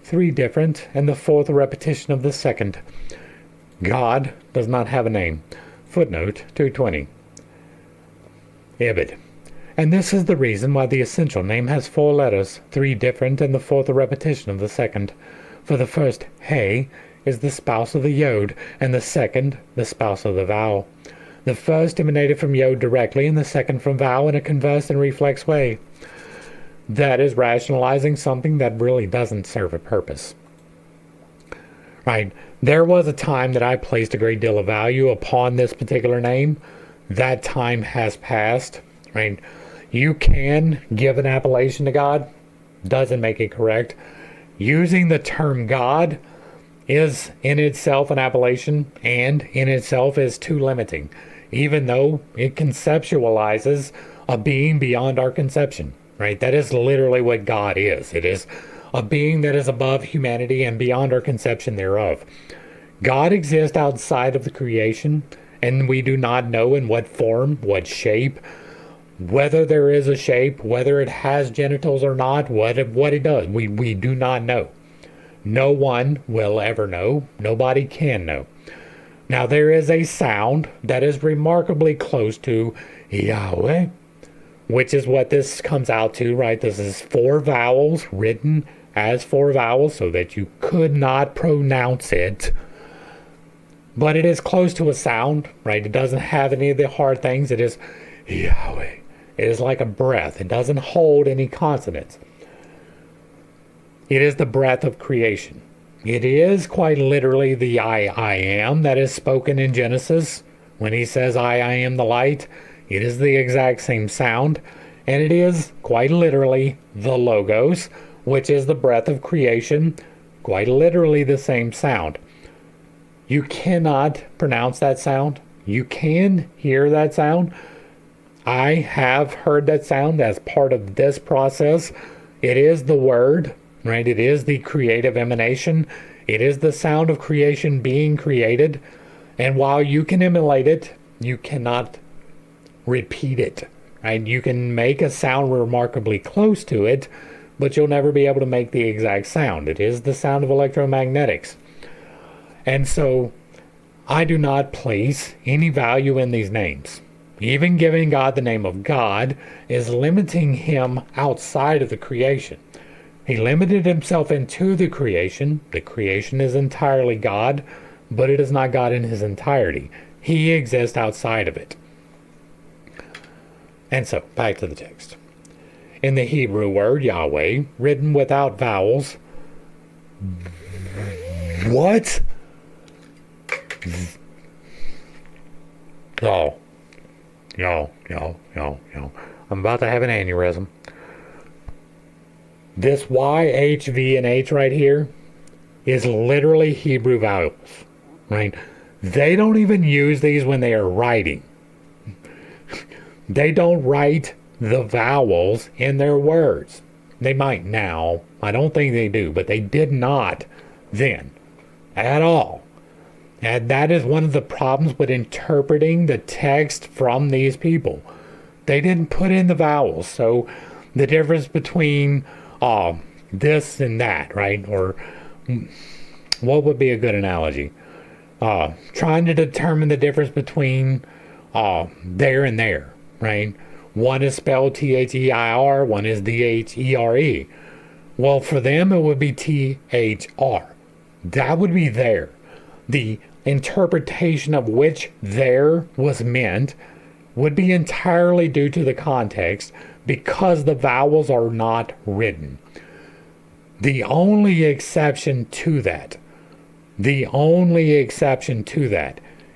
3 different, and the 4th repetition of the second. God does not have a name. Footnote 220. Ibid. And this is the reason why the essential name has 4 letters, 3 different, and the 4th repetition of the second. For the first, He, is the spouse of the Yod, and the second, the spouse of the vowel. The first emanated from Yod directly, and the second from vowel in a converse and reflex way. That is rationalizing something that really doesn't serve a purpose. Right? There was a time that I placed a great deal of value upon this particular name. That time has passed. Right? You can give an appellation to God. Doesn't make it correct. Using the term God is in itself an appellation, and in itself is too limiting, even though it conceptualizes a being beyond our conception. Right? That is literally what God is. It is a being that is above humanity and beyond our conception thereof. God exists outside of the creation, and we do not know in what form, what shape, whether there is a shape, whether it has genitals or not, what it does. We do not know. No one will ever know. Nobody can know. Now there is a sound that is remarkably close to Yahweh, which is what this comes out to, right? This is 4 vowels written as 4 vowels so that you could not pronounce it. But it is close to a sound, right? It doesn't have any of the hard things. It is Yahweh, It is like a breath. It doesn't hold any consonants. It is the breath of creation. It is quite literally the I am that is spoken in Genesis. When he says, I am the light, it is the exact same sound. And it is quite literally the Logos, which is the breath of creation, quite literally the same sound. You cannot pronounce that sound. You can hear that sound. I have heard that sound as part of this process. It is the word, right? It is the creative emanation. It is the sound of creation being created. And while you can emulate it, you cannot repeat it, right? You can make a sound remarkably close to it, but you'll never be able to make the exact sound. It is the sound of electromagnetics. And so I do not place any value in these names. Even giving God the name of God is limiting him outside of the creation. He limited himself into the creation. The creation is entirely God, but it is not God in his entirety. He exists outside of it. And so, back to the text. In the Hebrew word Yahweh, written without vowels. What? No. I'm about to have an aneurysm. This Y, H, V, and H right here is literally Hebrew vowels, right? They don't even use these when they are writing. They don't write the vowels in their words. They might now. I don't think they do, but they did not then at all. And that is one of the problems with interpreting the text from these people. They didn't put in the vowels. So the difference between this and that, right? Or what would be a good analogy? Trying to determine the difference between there and there, right? One is spelled T-H-E-I-R, one is D-H-E-R-E. Well, for them, it would be T-H-R. That would be there. The interpretation of which there was meant would be entirely due to the context because the vowels are not written. The only exception to that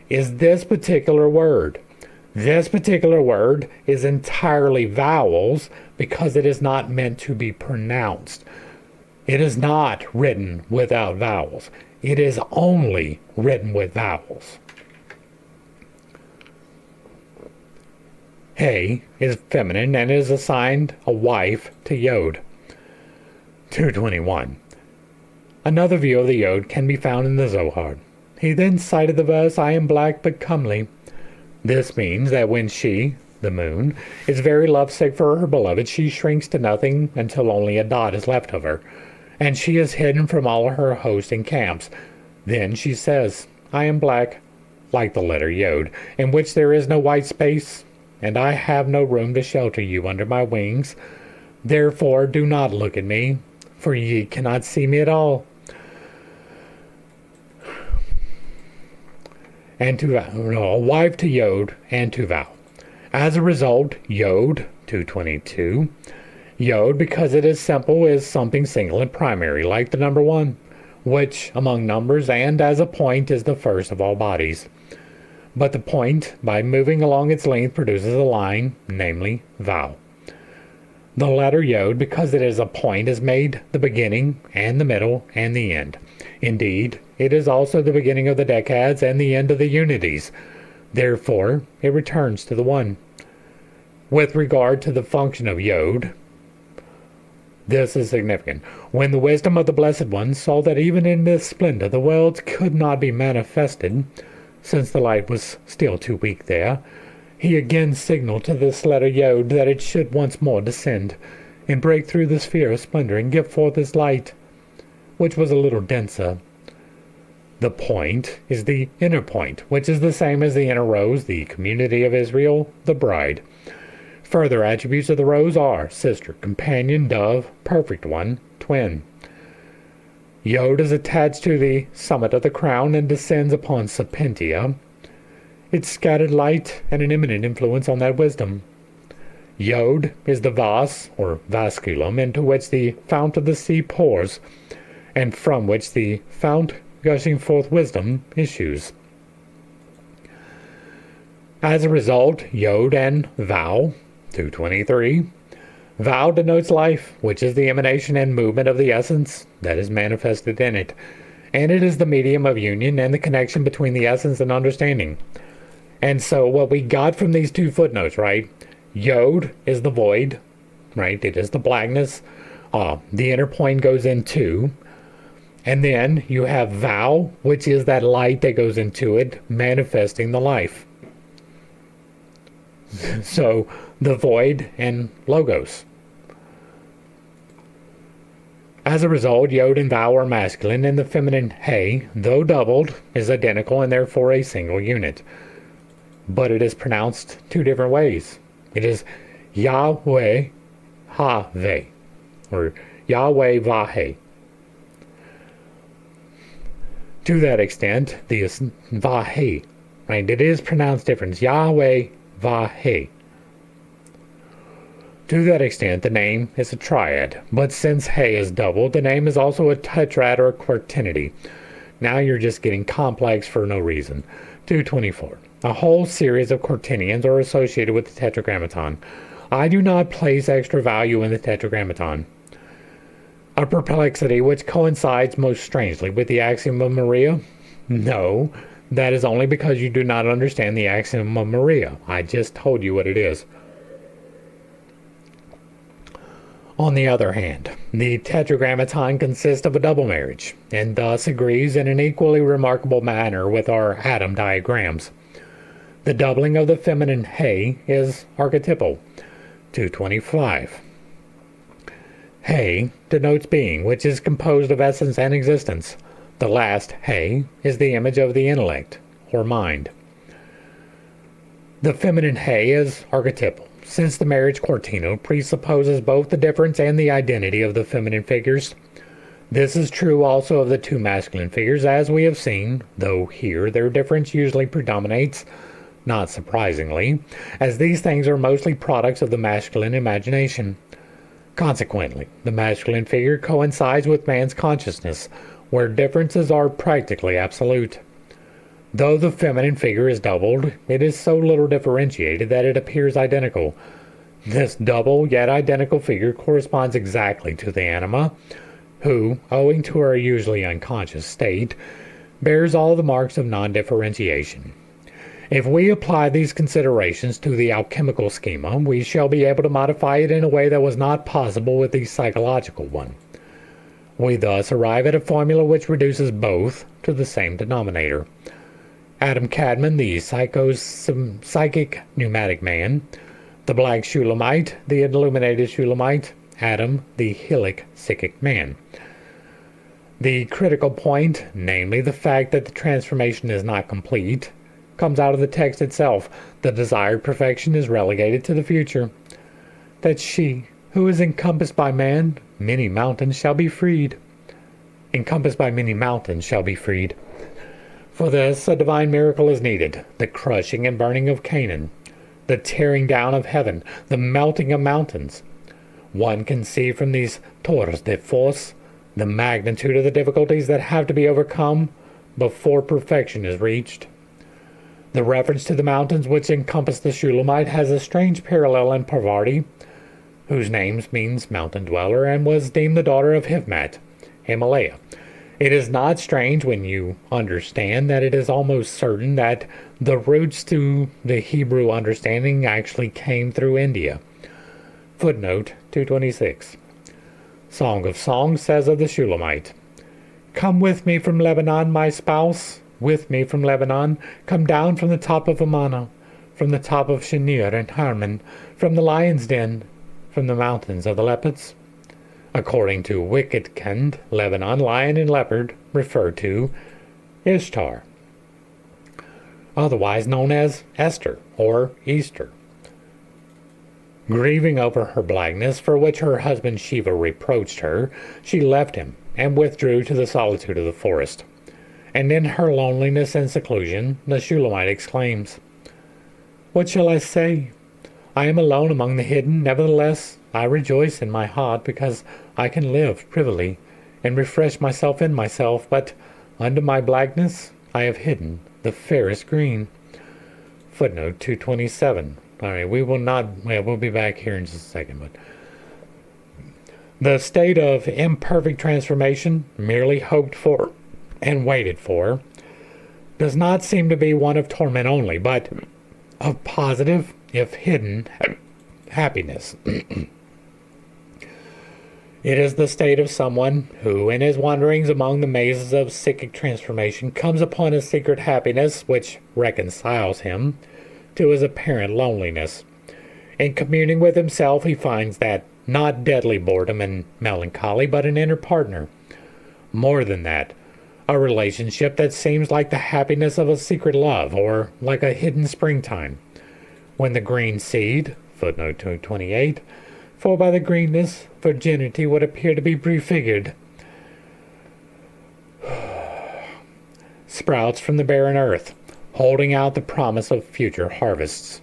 is this particular word. This particular word is entirely vowels because it is not meant to be pronounced. It is not written without vowels. It is only written with vowels. He is feminine and is assigned a wife to Yod. 221. Another view of the Yod can be found in the Zohar. He then cited the verse, I am black but comely. This means that when she, the moon, is very lovesick for her beloved, she shrinks to nothing until only a dot is left of her, and she is hidden from all her host and camps. Then she says, I am black, like the letter Yod, in which there is no white space, and I have no room to shelter you under my wings. Therefore do not look at me, for ye cannot see me at all. And to vow, a wife to Yod, and to vow. As a result, Yod, 222, Yod, because it is simple, is something single and primary, like the number 1, which, among numbers and as a point, is the first of all bodies. But the point, by moving along its length, produces a line, namely, vow. The letter Yod, because it is a point, is made the beginning, and the middle, and the end. Indeed, it is also the beginning of the decads and the end of the unities. Therefore, it returns to the 1. With regard to the function of Yod, this is significant. When the wisdom of the Blessed One saw that even in this splendor the worlds could not be manifested, since the light was still too weak there, he again signaled to this letter Yod that it should once more descend and break through the sphere of splendor and give forth his light, which was a little denser. The point is the inner point, which is the same as the inner rose, the community of Israel, the bride. Further attributes of the rose are sister, companion, dove, perfect one, twin. Yod is attached to the summit of the crown and descends upon Sapentia. It scattered light and an imminent influence on that wisdom. Yod is the vas, or vasculum, into which the fount of the sea pours, and from which the fount gushing forth wisdom issues. As a result, Yod and Vau, 223. Vau denotes life, which is the emanation and movement of the essence that is manifested in it, and it is the medium of union and the connection between the essence and understanding. And so what we got from these two footnotes, right? Yod is the void, right? It is the blackness. The inner point goes into. And then you have Vau, which is that light that goes into it, manifesting the life. So the void and logos. As a result, Yod and Vau are masculine, and the feminine He, though doubled, is identical and therefore a single unit. But it is pronounced two different ways. It is Yahweh Ha-ve, or Yahweh Va-he. To that extent, the Va-he, right? It is pronounced different. Yahweh Va-he. To that extent, the name is a triad, but since He is doubled, the name is also a tetrad or a quaternity. Now you're just getting complex for no reason. 224. A whole series of quaternions are associated with the tetragrammaton. I do not place extra value in the tetragrammaton. A perplexity which coincides most strangely with the axiom of Maria? No, that is only because you do not understand the axiom of Maria. I just told you what it is. On the other hand, the tetragrammaton consists of a double marriage, and thus agrees in an equally remarkable manner with our atom diagrams. The doubling of the feminine He is archetypal. 225. He denotes being, which is composed of essence and existence. The last He is the image of the intellect, or mind. The feminine He is archetypal, since the marriage quartino presupposes both the difference and the identity of the feminine figures. This is true also of the two masculine figures, as we have seen, though here their difference usually predominates, not surprisingly, as these things are mostly products of the masculine imagination. Consequently, the masculine figure coincides with man's consciousness, where differences are practically absolute. Though the feminine figure is doubled, it is so little differentiated that it appears identical. This double yet identical figure corresponds exactly to the anima, who, owing to her usually unconscious state, bears all the marks of non-differentiation. If we apply these considerations to the alchemical schema, we shall be able to modify it in a way that was not possible with the psychological one. We thus arrive at a formula which reduces both to the same denominator. Adam Cadman, the psychic pneumatic man, the black Shulamite, the illuminated Shulamite, Adam, the Helic psychic man. The critical point, namely the fact that the transformation is not complete, comes out of the text itself. The desired perfection is relegated to the future. That she, who is encompassed by man, many mountains shall be freed. Encompassed by many mountains shall be freed. For this, a divine miracle is needed, the crushing and burning of Canaan, the tearing down of heaven, the melting of mountains. One can see from these tours de force the magnitude of the difficulties that have to be overcome before perfection is reached. The reference to the mountains which encompass the Shulamite has a strange parallel in Parvati, whose name means mountain dweller and was deemed the daughter of Hivmat, Himalaya. It is not strange when you understand that it is almost certain that the roots to the Hebrew understanding actually came through India. Footnote 226. Song of Songs says of the Shulamite, "Come with me from Lebanon, my spouse, with me from Lebanon, come down from the top of Amana, from the top of Shinir and Harman, from the lion's den, from the mountains of the leopards." According to Wittgenstein, Lebanon, lion, and leopard refer to Ishtar, otherwise known as Esther or Easter. Grieving over her blackness, for which her husband Shiva reproached her, she left him and withdrew to the solitude of the forest. And in her loneliness and seclusion, the Shulamite exclaims, "What shall I say? I am alone among the hidden. Nevertheless, I rejoice in my heart, because I can live privily, and refresh myself in myself. But under my blackness I have hidden the fairest green. Footnote 227. All right, we will not, well, we'll be back here in just a second, but the state of imperfect transformation, merely hoped for and waited for, does not seem to be one of torment only, but of positive, if hidden, happiness. It is the state of someone who, in his wanderings among the mazes of psychic transformation, comes upon a secret happiness which reconciles him to his apparent loneliness. In communing with himself, he finds that not deadly boredom and melancholy, but an inner partner. More than that, a relationship that seems like the happiness of a secret love, or like a hidden springtime. When the green seed, footnote 228, for by the greenness virginity would appear to be prefigured, sprouts from the barren earth, holding out the promise of future harvests.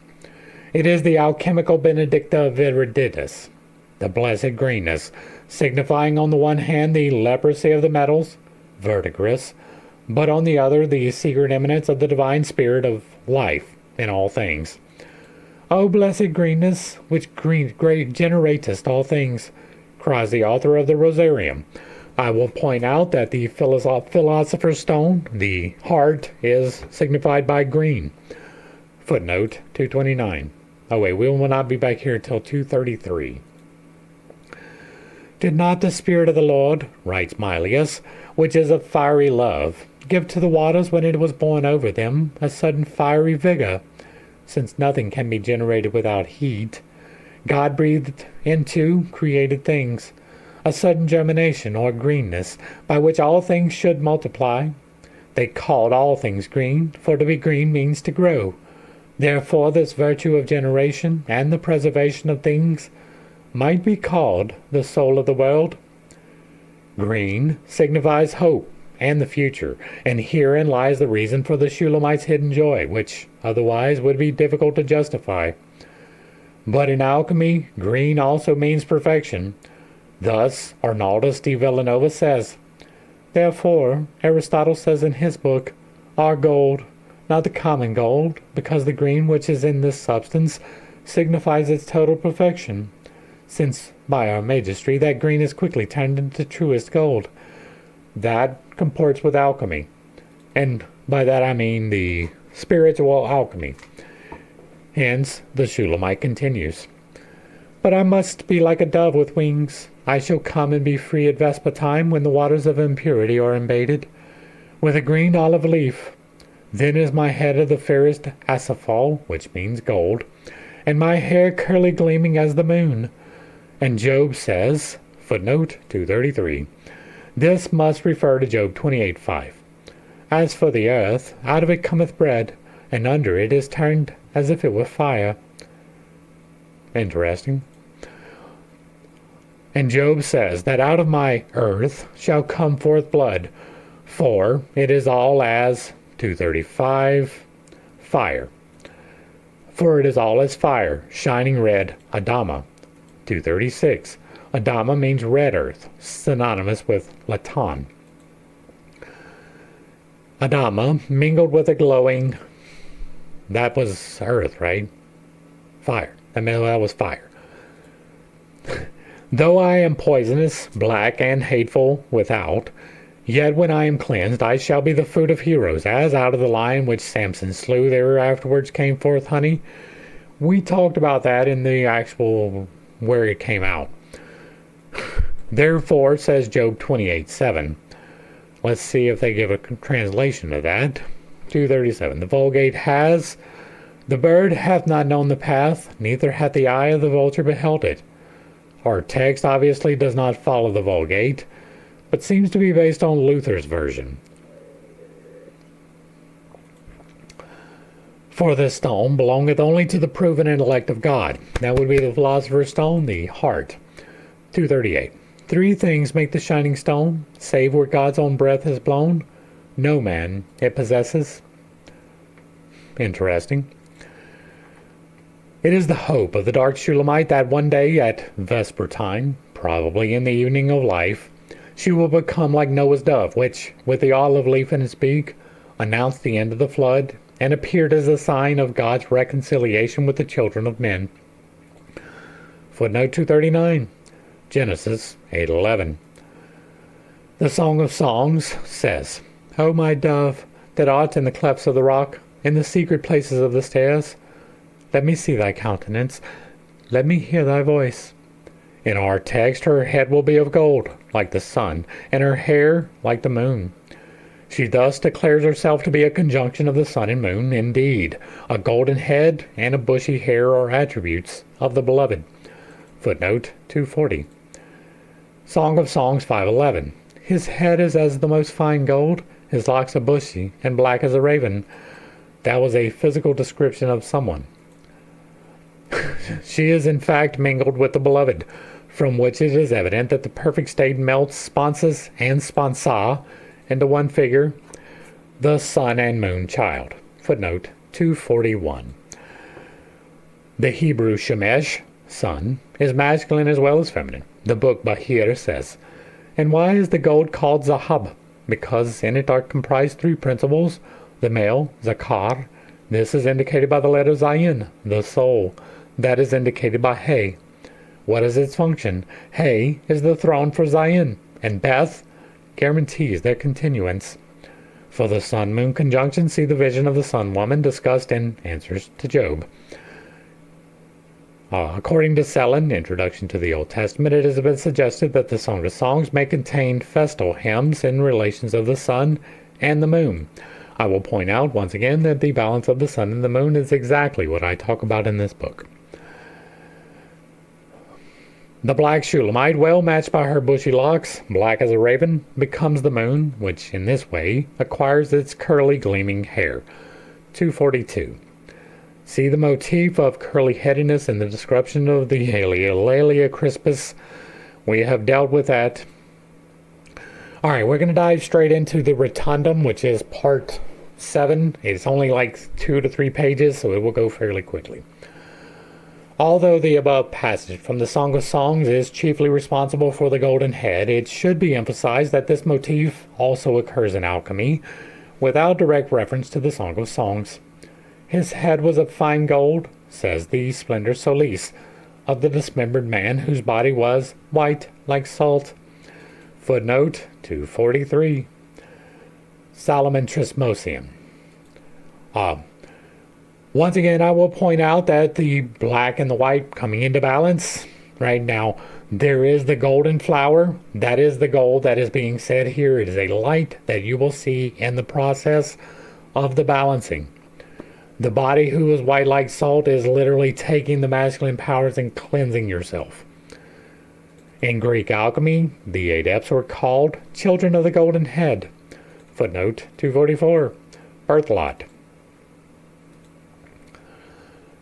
It is the alchemical benedicta viridis, the blessed greenness, signifying on the one hand the leprosy of the metals, verdigris, but on the other the secret immanence of the divine spirit of life in all things. O blessed greenness, which great generatest all things, cries the author of the Rosarium. I will point out that the philosopher's stone, the heart, is signified by green. Footnote 229. Oh wait, we will not be back here till 233. Did not the Spirit of the Lord, writes Mylius, which is of fiery love, give to the waters when it was born over them a sudden fiery vigor? Since nothing can be generated without heat, God breathed into created things a sudden germination or greenness, by which all things should multiply. They called all things green, for to be green means to grow. Therefore this virtue of generation and the preservation of things might be called the soul of the world. Green signifies hope and the future, and herein lies the reason for the Shulamite's hidden joy, which otherwise would be difficult to justify. But in alchemy, green also means perfection. Thus, Arnaldus de Villanova says, therefore, Aristotle says in his book, our gold, not the common gold, because the green which is in this substance signifies its total perfection, since by our magistry that green is quickly turned into truest gold. That comports with alchemy, and by that I mean the spiritual alchemy. Hence, the Shulamite continues, but I must be like a dove with wings. I shall come and be free at vesper time, when the waters of impurity are invaded, with a green olive leaf. Then is my head of the fairest asphal, which means gold, and my hair curly gleaming as the moon. And Job says, footnote 233, this must refer to Job 28:5. As for the earth, out of it cometh bread, and under it is turned as if it were fire. Interesting. And Job says that out of my earth shall come forth blood, for it is all as 235 fire. For it is all as fire, shining red, Adama. 236. Adama means red earth, synonymous with Latan. Adama mingled with a glowing, that was earth, right? Fire. That was fire. Though I am poisonous, black, and hateful without, yet when I am cleansed I shall be the fruit of heroes, as out of the lion which Samson slew there afterwards came forth honey. We talked about that in the actual where it came out. Therefore, says Job 28:7. Let's see if they give a translation of that. 237. The Vulgate has, the bird hath not known the path, neither hath the eye of the vulture beheld it. Our text obviously does not follow the Vulgate, but seems to be based on Luther's version. For this stone belongeth only to the proven intellect of God. That would be the philosopher's stone, the heart. 238. Three things make the shining stone, save where God's own breath has blown. No man it possesses. Interesting. It is the hope of the dark Shulamite that one day at vesper time, probably in the evening of life, she will become like Noah's dove, which, with the olive leaf in its beak, announced the end of the flood and appeared as a sign of God's reconciliation with the children of men. Footnote 239, Genesis 8:11. The Song of Songs says, O my dove, that art in the clefts of the rock, in the secret places of the stairs, let me see thy countenance, let me hear thy voice. In our text, her head will be of gold, like the sun, and her hair like the moon. She thus declares herself to be a conjunction of the sun and moon. Indeed, a golden head and a bushy hair are attributes of the beloved. Footnote 240. Song of Songs 5:11. His head is as the most fine gold, his locks are bushy and black as a raven. That was a physical description of someone. She is in fact mingled with the beloved, from which it is evident that the perfect state melts sponsus and sponsa into one figure, the sun and moon child. Footnote 241. The Hebrew shemesh, sun, is masculine as well as feminine. The book Bahir says, and why is the gold called zahab? Because in it are comprised three principles. The male, zakar, this is indicated by the letter zayin, the soul. That is indicated by Hey. What is its function? Hey is the throne for Zayin, and Beth guarantees their continuance. For the sun-moon conjunction, see the vision of the sun-woman discussed in Answers to Job. According to Selen, Introduction to the Old Testament, it has been suggested that the Song of Songs may contain festal hymns in relations of the sun and the moon. I will point out once again that the balance of the sun and the moon is exactly what I talk about in this book. The black Shulamite, well matched by her bushy locks, black as a raven, becomes the moon, which in this way acquires its curly gleaming hair. 242. See the motif of curly headiness in the description of the Laelia crispus. We have dealt with that. Alright, we're going to dive straight into the rotundum, which is part 7. It's only like 2 to 3 pages, so it will go fairly quickly. Although the above passage from the Song of Songs is chiefly responsible for the golden head, it should be emphasized that this motif also occurs in alchemy, without direct reference to the Song of Songs. His head was of fine gold, says the Splendor Solis, of the dismembered man whose body was white like salt. Footnote 243. Solomon Trismosium. Once again, I will point out that the black and the white coming into balance. Right now, there is the golden flower. That is the gold that is being said here. It is a light that you will see in the process of the balancing. The body who is white like salt is literally taking the masculine powers and cleansing yourself. In Greek alchemy, the adepts were called children of the golden head. Footnote 244. Birth lot.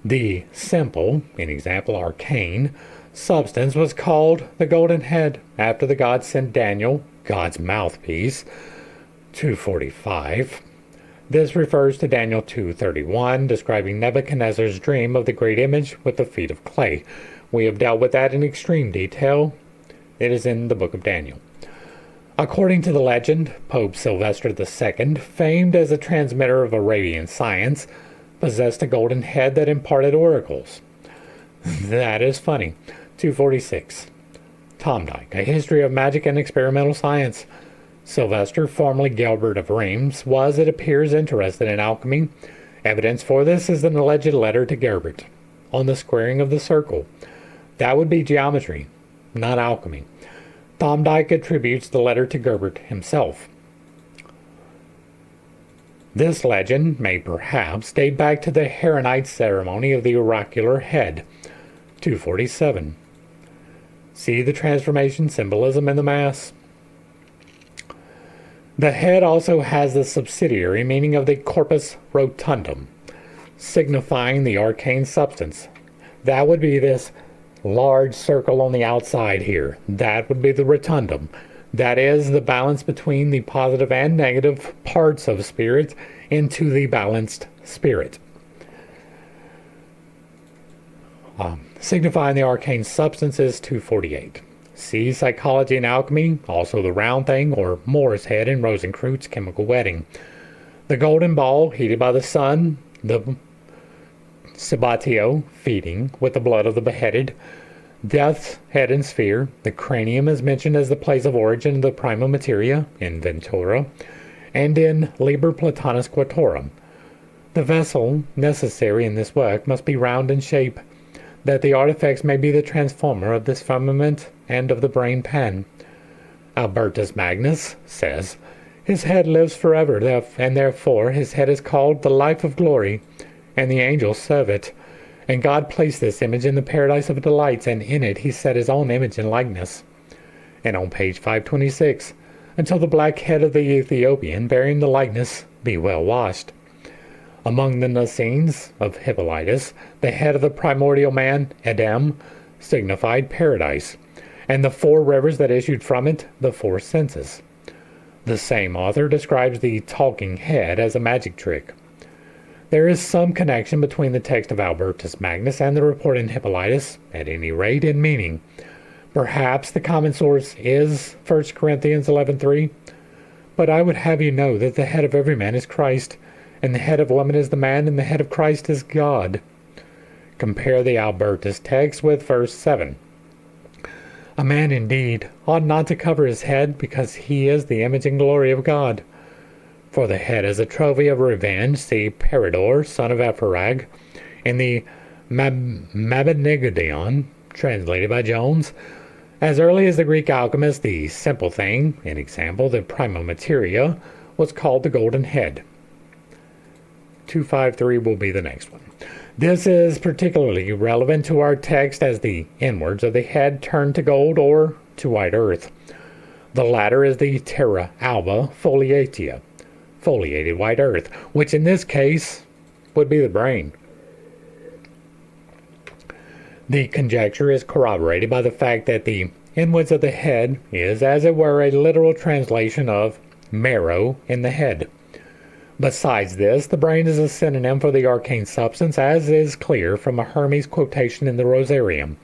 The simple, in example arcane, substance was called the golden head after the god sent Daniel, God's mouthpiece. 245. This refers to Daniel 2:31, describing Nebuchadnezzar's dream of the great image with the feet of clay. We have dealt with that in extreme detail. It is in the book of Daniel. According to the legend, Pope Sylvester II, famed as a transmitter of Arabian science, possessed a golden head that imparted oracles. That is funny. 246. Tom Dyke, A History of Magic and Experimental Science. Sylvester, formerly Gilbert of Reims, was, it appears, interested in alchemy. Evidence for this is an alleged letter to Gerbert on the squaring of the circle. That would be geometry, not alchemy. Tom Dyke attributes the letter to Gerbert himself. This legend may perhaps date back to the Heronite ceremony of the oracular head. 247. See the transformation symbolism in the Mass. The head also has the subsidiary meaning of the corpus rotundum, signifying the arcane substance. That would be this large circle on the outside here. That would be the rotundum. That is the balance between the positive and negative parts of spirit into the balanced spirit. Signifying the arcane substances, 248. See Psychology and Alchemy, also the round thing, or Moor's head in Rosencreutz's Chemical Wedding. The golden ball, heated by the sun, the Sabbatio, feeding with the blood of the beheaded, Death's head and sphere. The cranium is mentioned as the place of origin of the prima materia in Ventura, and in Liber Platonis Quatorum. The vessel necessary in this work must be round in shape, that the artifacts may be the transformer of this firmament and of the brain pan. Albertus Magnus says, his head lives forever, and therefore his head is called the life of glory, and the angels serve it. And God placed this image in the paradise of delights, and in it he set his own image and likeness. And on page 526, until the black head of the Ethiopian bearing the likeness be well washed. Among the Nasines of Hippolytus, the head of the primordial man, Edem, signified paradise, and the 4 rivers that issued from it, the 4 senses. The same author describes the talking head as a magic trick. There is some connection between the text of Albertus Magnus and the report in Hippolytus, at any rate in meaning. Perhaps the common source is 1 Corinthians 11:3, but I would have you know that the head of every man is Christ, and the head of woman is the man, and the head of Christ is God. Compare the Albertus text with verse 7. A man indeed ought not to cover his head, because he is the image and glory of God. For the head is a trophy of revenge, see Peridor, son of Ephorag, in the Mabinogion, translated by Jones. As early as the Greek alchemists, the simple thing, in example, the prima materia, was called the golden head. 253 will be the next one. This is particularly relevant to our text as the inwards of the head turn to gold or to white earth. The latter is the terra alba foliatia, foliated white earth, which in this case would be the brain. The conjecture is corroborated by the fact that the inwards of the head is, as it were, a literal translation of marrow in the head. Besides this, the brain is a synonym for the arcane substance, as is clear from a Hermes quotation in the Rosarium.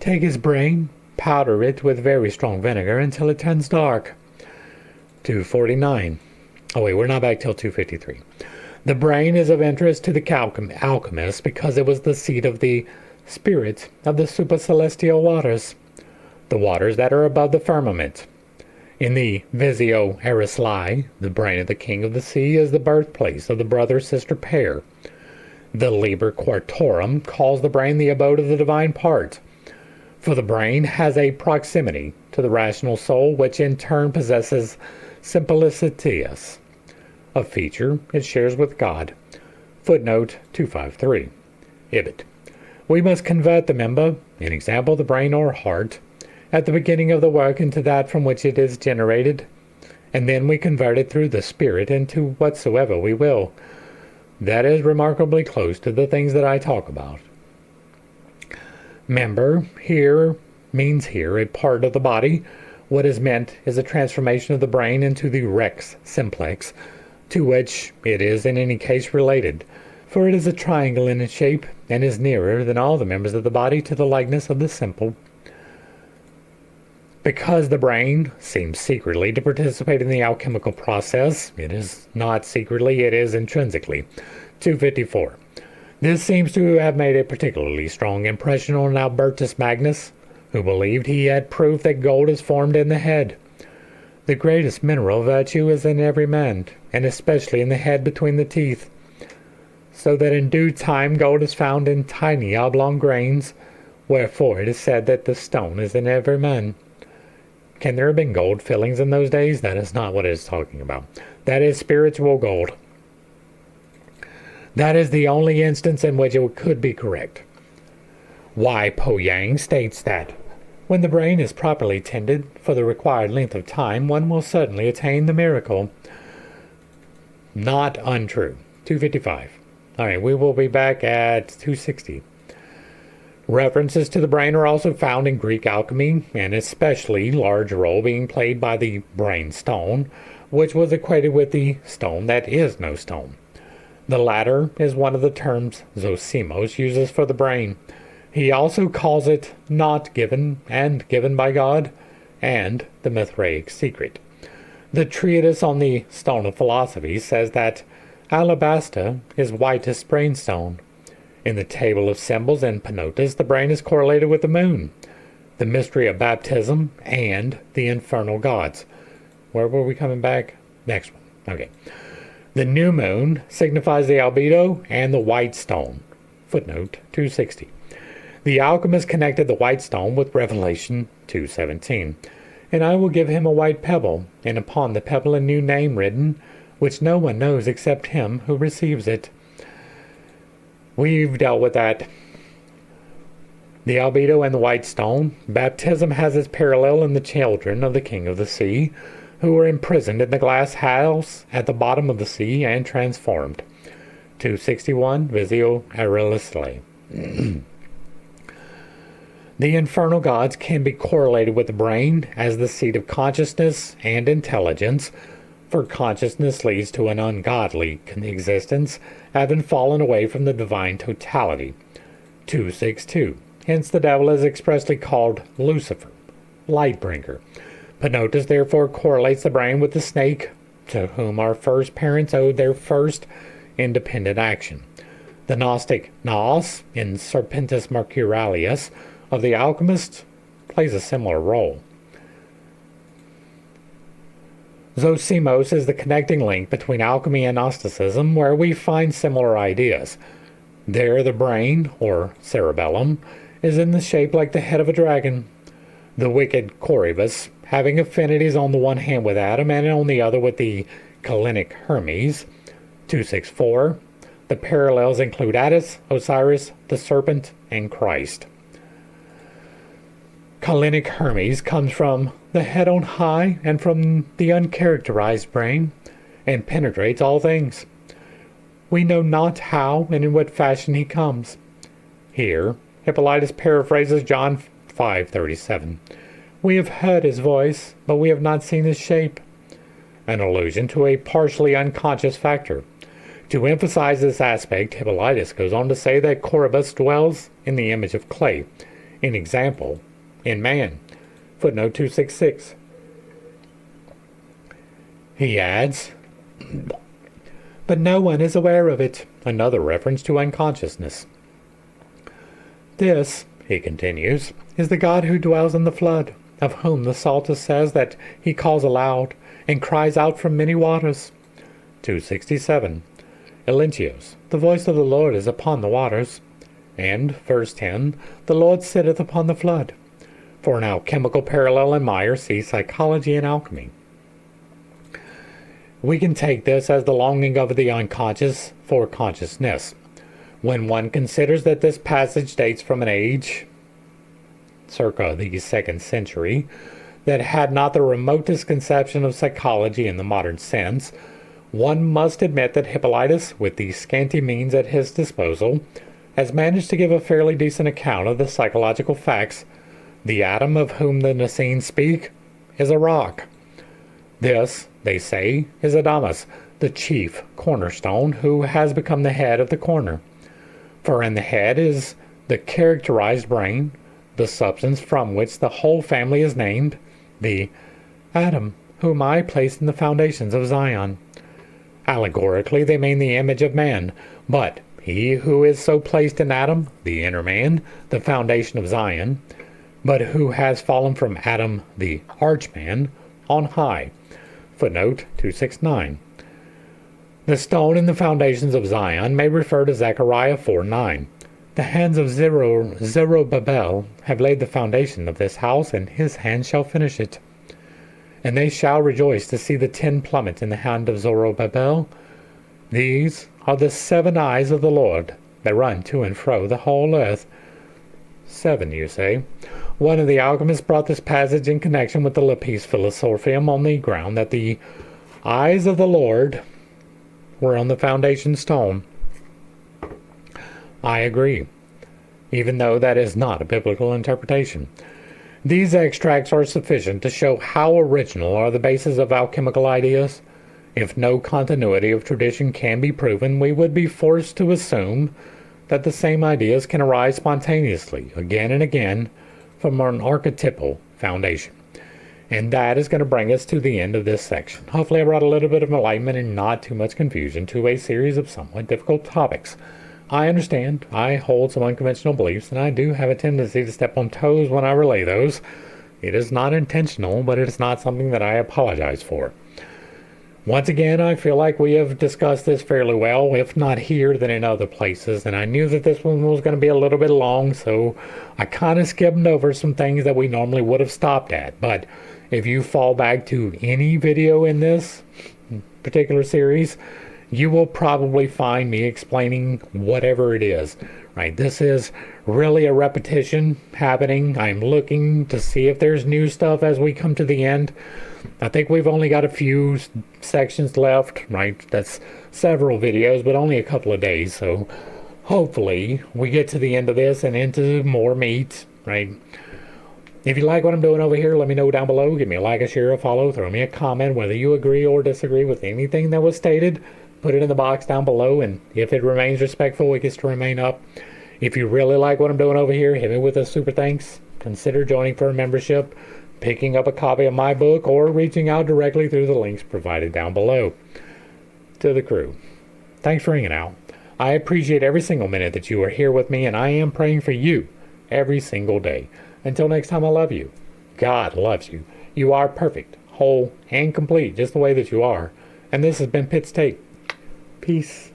Take his brain, powder it with very strong vinegar until it turns dark. 249. Oh wait, we're not back till 253. The brain is of interest to the alchemists because it was the seat of the spirit of the supercelestial waters, the waters that are above the firmament. In the Visio Arislai, the brain of the king of the sea is the birthplace of the brother-sister pair. The Liber Quartorum calls the brain the abode of the divine part, for the brain has a proximity to the rational soul, which in turn possesses simplicitias, a feature it shares with God. Footnote 253. Ibid. We must convert the member, in example the brain or heart, at the beginning of the work into that from which it is generated, and then we convert it through the Spirit into whatsoever we will. That is remarkably close to the things that I talk about. Member here means here a part of the body. What is meant is a transformation of the brain into the rex simplex, to which it is in any case related, for it is a triangle in its shape, and is nearer than all the members of the body to the likeness of the simple. Because the brain seems secretly to participate in the alchemical process, it is not secretly, it is intrinsically. 254. This seems to have made a particularly strong impression on Albertus Magnus, who believed he had proof that gold is formed in the head. The greatest mineral virtue is in every man, and especially in the head between the teeth, so that in due time gold is found in tiny oblong grains, wherefore it is said that the stone is in every man. Can there have been gold fillings in those days? That is not what it is talking about. That is spiritual gold. That is the only instance in which it could be correct. Why Po Yang states that when the brain is properly tended for the required length of time, one will certainly attain the miracle. Not untrue. 255. All right, we will be back at 260. References to the brain are also found in Greek alchemy, and especially large role being played by the brain stone, which was equated with the stone that is no stone. The latter is one of the terms Zosimos uses for the brain. He also calls it not given and given by God, and the Mithraic secret. The treatise on the Stone of Philosophy says that alabaster is whitest brainstone. In the table of symbols in Penotus, the brain is correlated with the moon, the mystery of baptism, and the infernal gods. Where were we coming back? Next one. Okay. The new moon signifies the albedo and the white stone. Footnote 260. The alchemist connected the white stone with Revelation 2:17. And I will give him a white pebble, and upon the pebble a new name written, which no one knows except him who receives it. We've dealt with that. The albedo and the white stone. Baptism has its parallel in the children of the King of the Sea, who were imprisoned in the glass house at the bottom of the sea and transformed. 261 Visio Aristotle. The infernal gods can be correlated with the brain as the seat of consciousness and intelligence, for consciousness leads to an ungodly existence, having fallen away from the divine totality. 262. Hence the devil is expressly called Lucifer, Lightbringer. Penotus therefore correlates the brain with the snake, to whom our first parents owed their first independent action. The Gnostic Nos, in Serpentis Mercurialis, of the alchemist, plays a similar role. Zosimos is the connecting link between alchemy and Gnosticism, where we find similar ideas. There the brain, or cerebellum, is in the shape like the head of a dragon. The wicked Corybus, having affinities on the one hand with Adam and on the other with the Kalinic Hermes. 264. The parallels include Attis, Osiris, the serpent, and Christ. Kalinic Hermes comes from the head on high and from the uncharacterized brain, and penetrates all things. We know not how and in what fashion he comes. Here, Hippolytus paraphrases John 5:37. We have heard his voice, but we have not seen his shape. An allusion to a partially unconscious factor. To emphasize this aspect, Hippolytus goes on to say that Corybus dwells in the image of clay, an example, in man. Footnote 266. He adds, but no one is aware of it, another reference to unconsciousness. This, he continues, is the God who dwells in the flood, of whom the psalmist says that he calls aloud and cries out from many waters. 267. Elentios, the voice of the Lord is upon the waters. And, verse 10, the Lord sitteth upon the flood. For an alchemical parallel in Meyer, see Psychology and Alchemy. We can take this as the longing of the unconscious for consciousness. When one considers that this passage dates from an age, circa the 2nd century, that had not the remotest conception of psychology in the modern sense, one must admit that Hippolytus, with the scanty means at his disposal, has managed to give a fairly decent account of the psychological facts. The atom of whom the Essenes speak is a rock. This, they say, is Adamas, the chief cornerstone, who has become the head of the corner. For in the head is the characterized brain, the substance from which the whole family is named, the Adam, whom I placed in the foundations of Zion. Allegorically, they mean the image of man, but he who is so placed in Adam, the inner man, the foundation of Zion, but who has fallen from Adam, the archman, on high. Footnote 269. The stone in the foundations of Zion may refer to Zechariah 4:9. The hands of Zerubbabel have laid the foundation of this house, and his hand shall finish it. And they shall rejoice to see the 10 plummets in the hand of Zerubbabel. These are the 7 eyes of the Lord that run to and fro the whole earth. 7, you say? One of the alchemists brought this passage in connection with the Lapis Philosophium on the ground that the eyes of the Lord were on the foundation stone. I agree, even though that is not a biblical interpretation. These extracts are sufficient to show how original are the bases of alchemical ideas. If no continuity of tradition can be proven, we would be forced to assume that the same ideas can arise spontaneously, again and again, from an archetypal foundation. And that is going to bring us to the end of this section. Hopefully I brought a little bit of enlightenment and not too much confusion to a series of somewhat difficult topics. I understand I hold some unconventional beliefs, and I do have a tendency to step on toes when I relay those. It is not intentional, but it is not something that I apologize for. Once again, I feel like we have discussed this fairly well, if not here, then in other places. And I knew that this one was going to be a little bit long, so I kind of skimmed over some things that we normally would have stopped at. But if you fall back to any video in this particular series, you will probably find me explaining whatever it is. Right? This is really a repetition happening. I'm looking to see if there's new stuff as we come to the end. I think we've only got a few sections left, right? That's several videos, but only a couple of days. So hopefully we get to the end of this and into more meat, right? If you like what I'm doing over here, let me know down below. Give me a like, a share, a follow. Throw me a comment whether you agree or disagree with anything that was stated. Put it in the box down below, and if it remains respectful, it gets to remain up. If you really like what I'm doing over here, hit me with a super thanks. Consider joining for a membership, picking up a copy of my book, or reaching out directly through the links provided down below. To the crew, thanks for hanging out. I appreciate every single minute that you are here with me, and I am praying for you every single day. Until next time, I love you. God loves you. You are perfect, whole, and complete, just the way that you are. And this has been pittstake. Peace.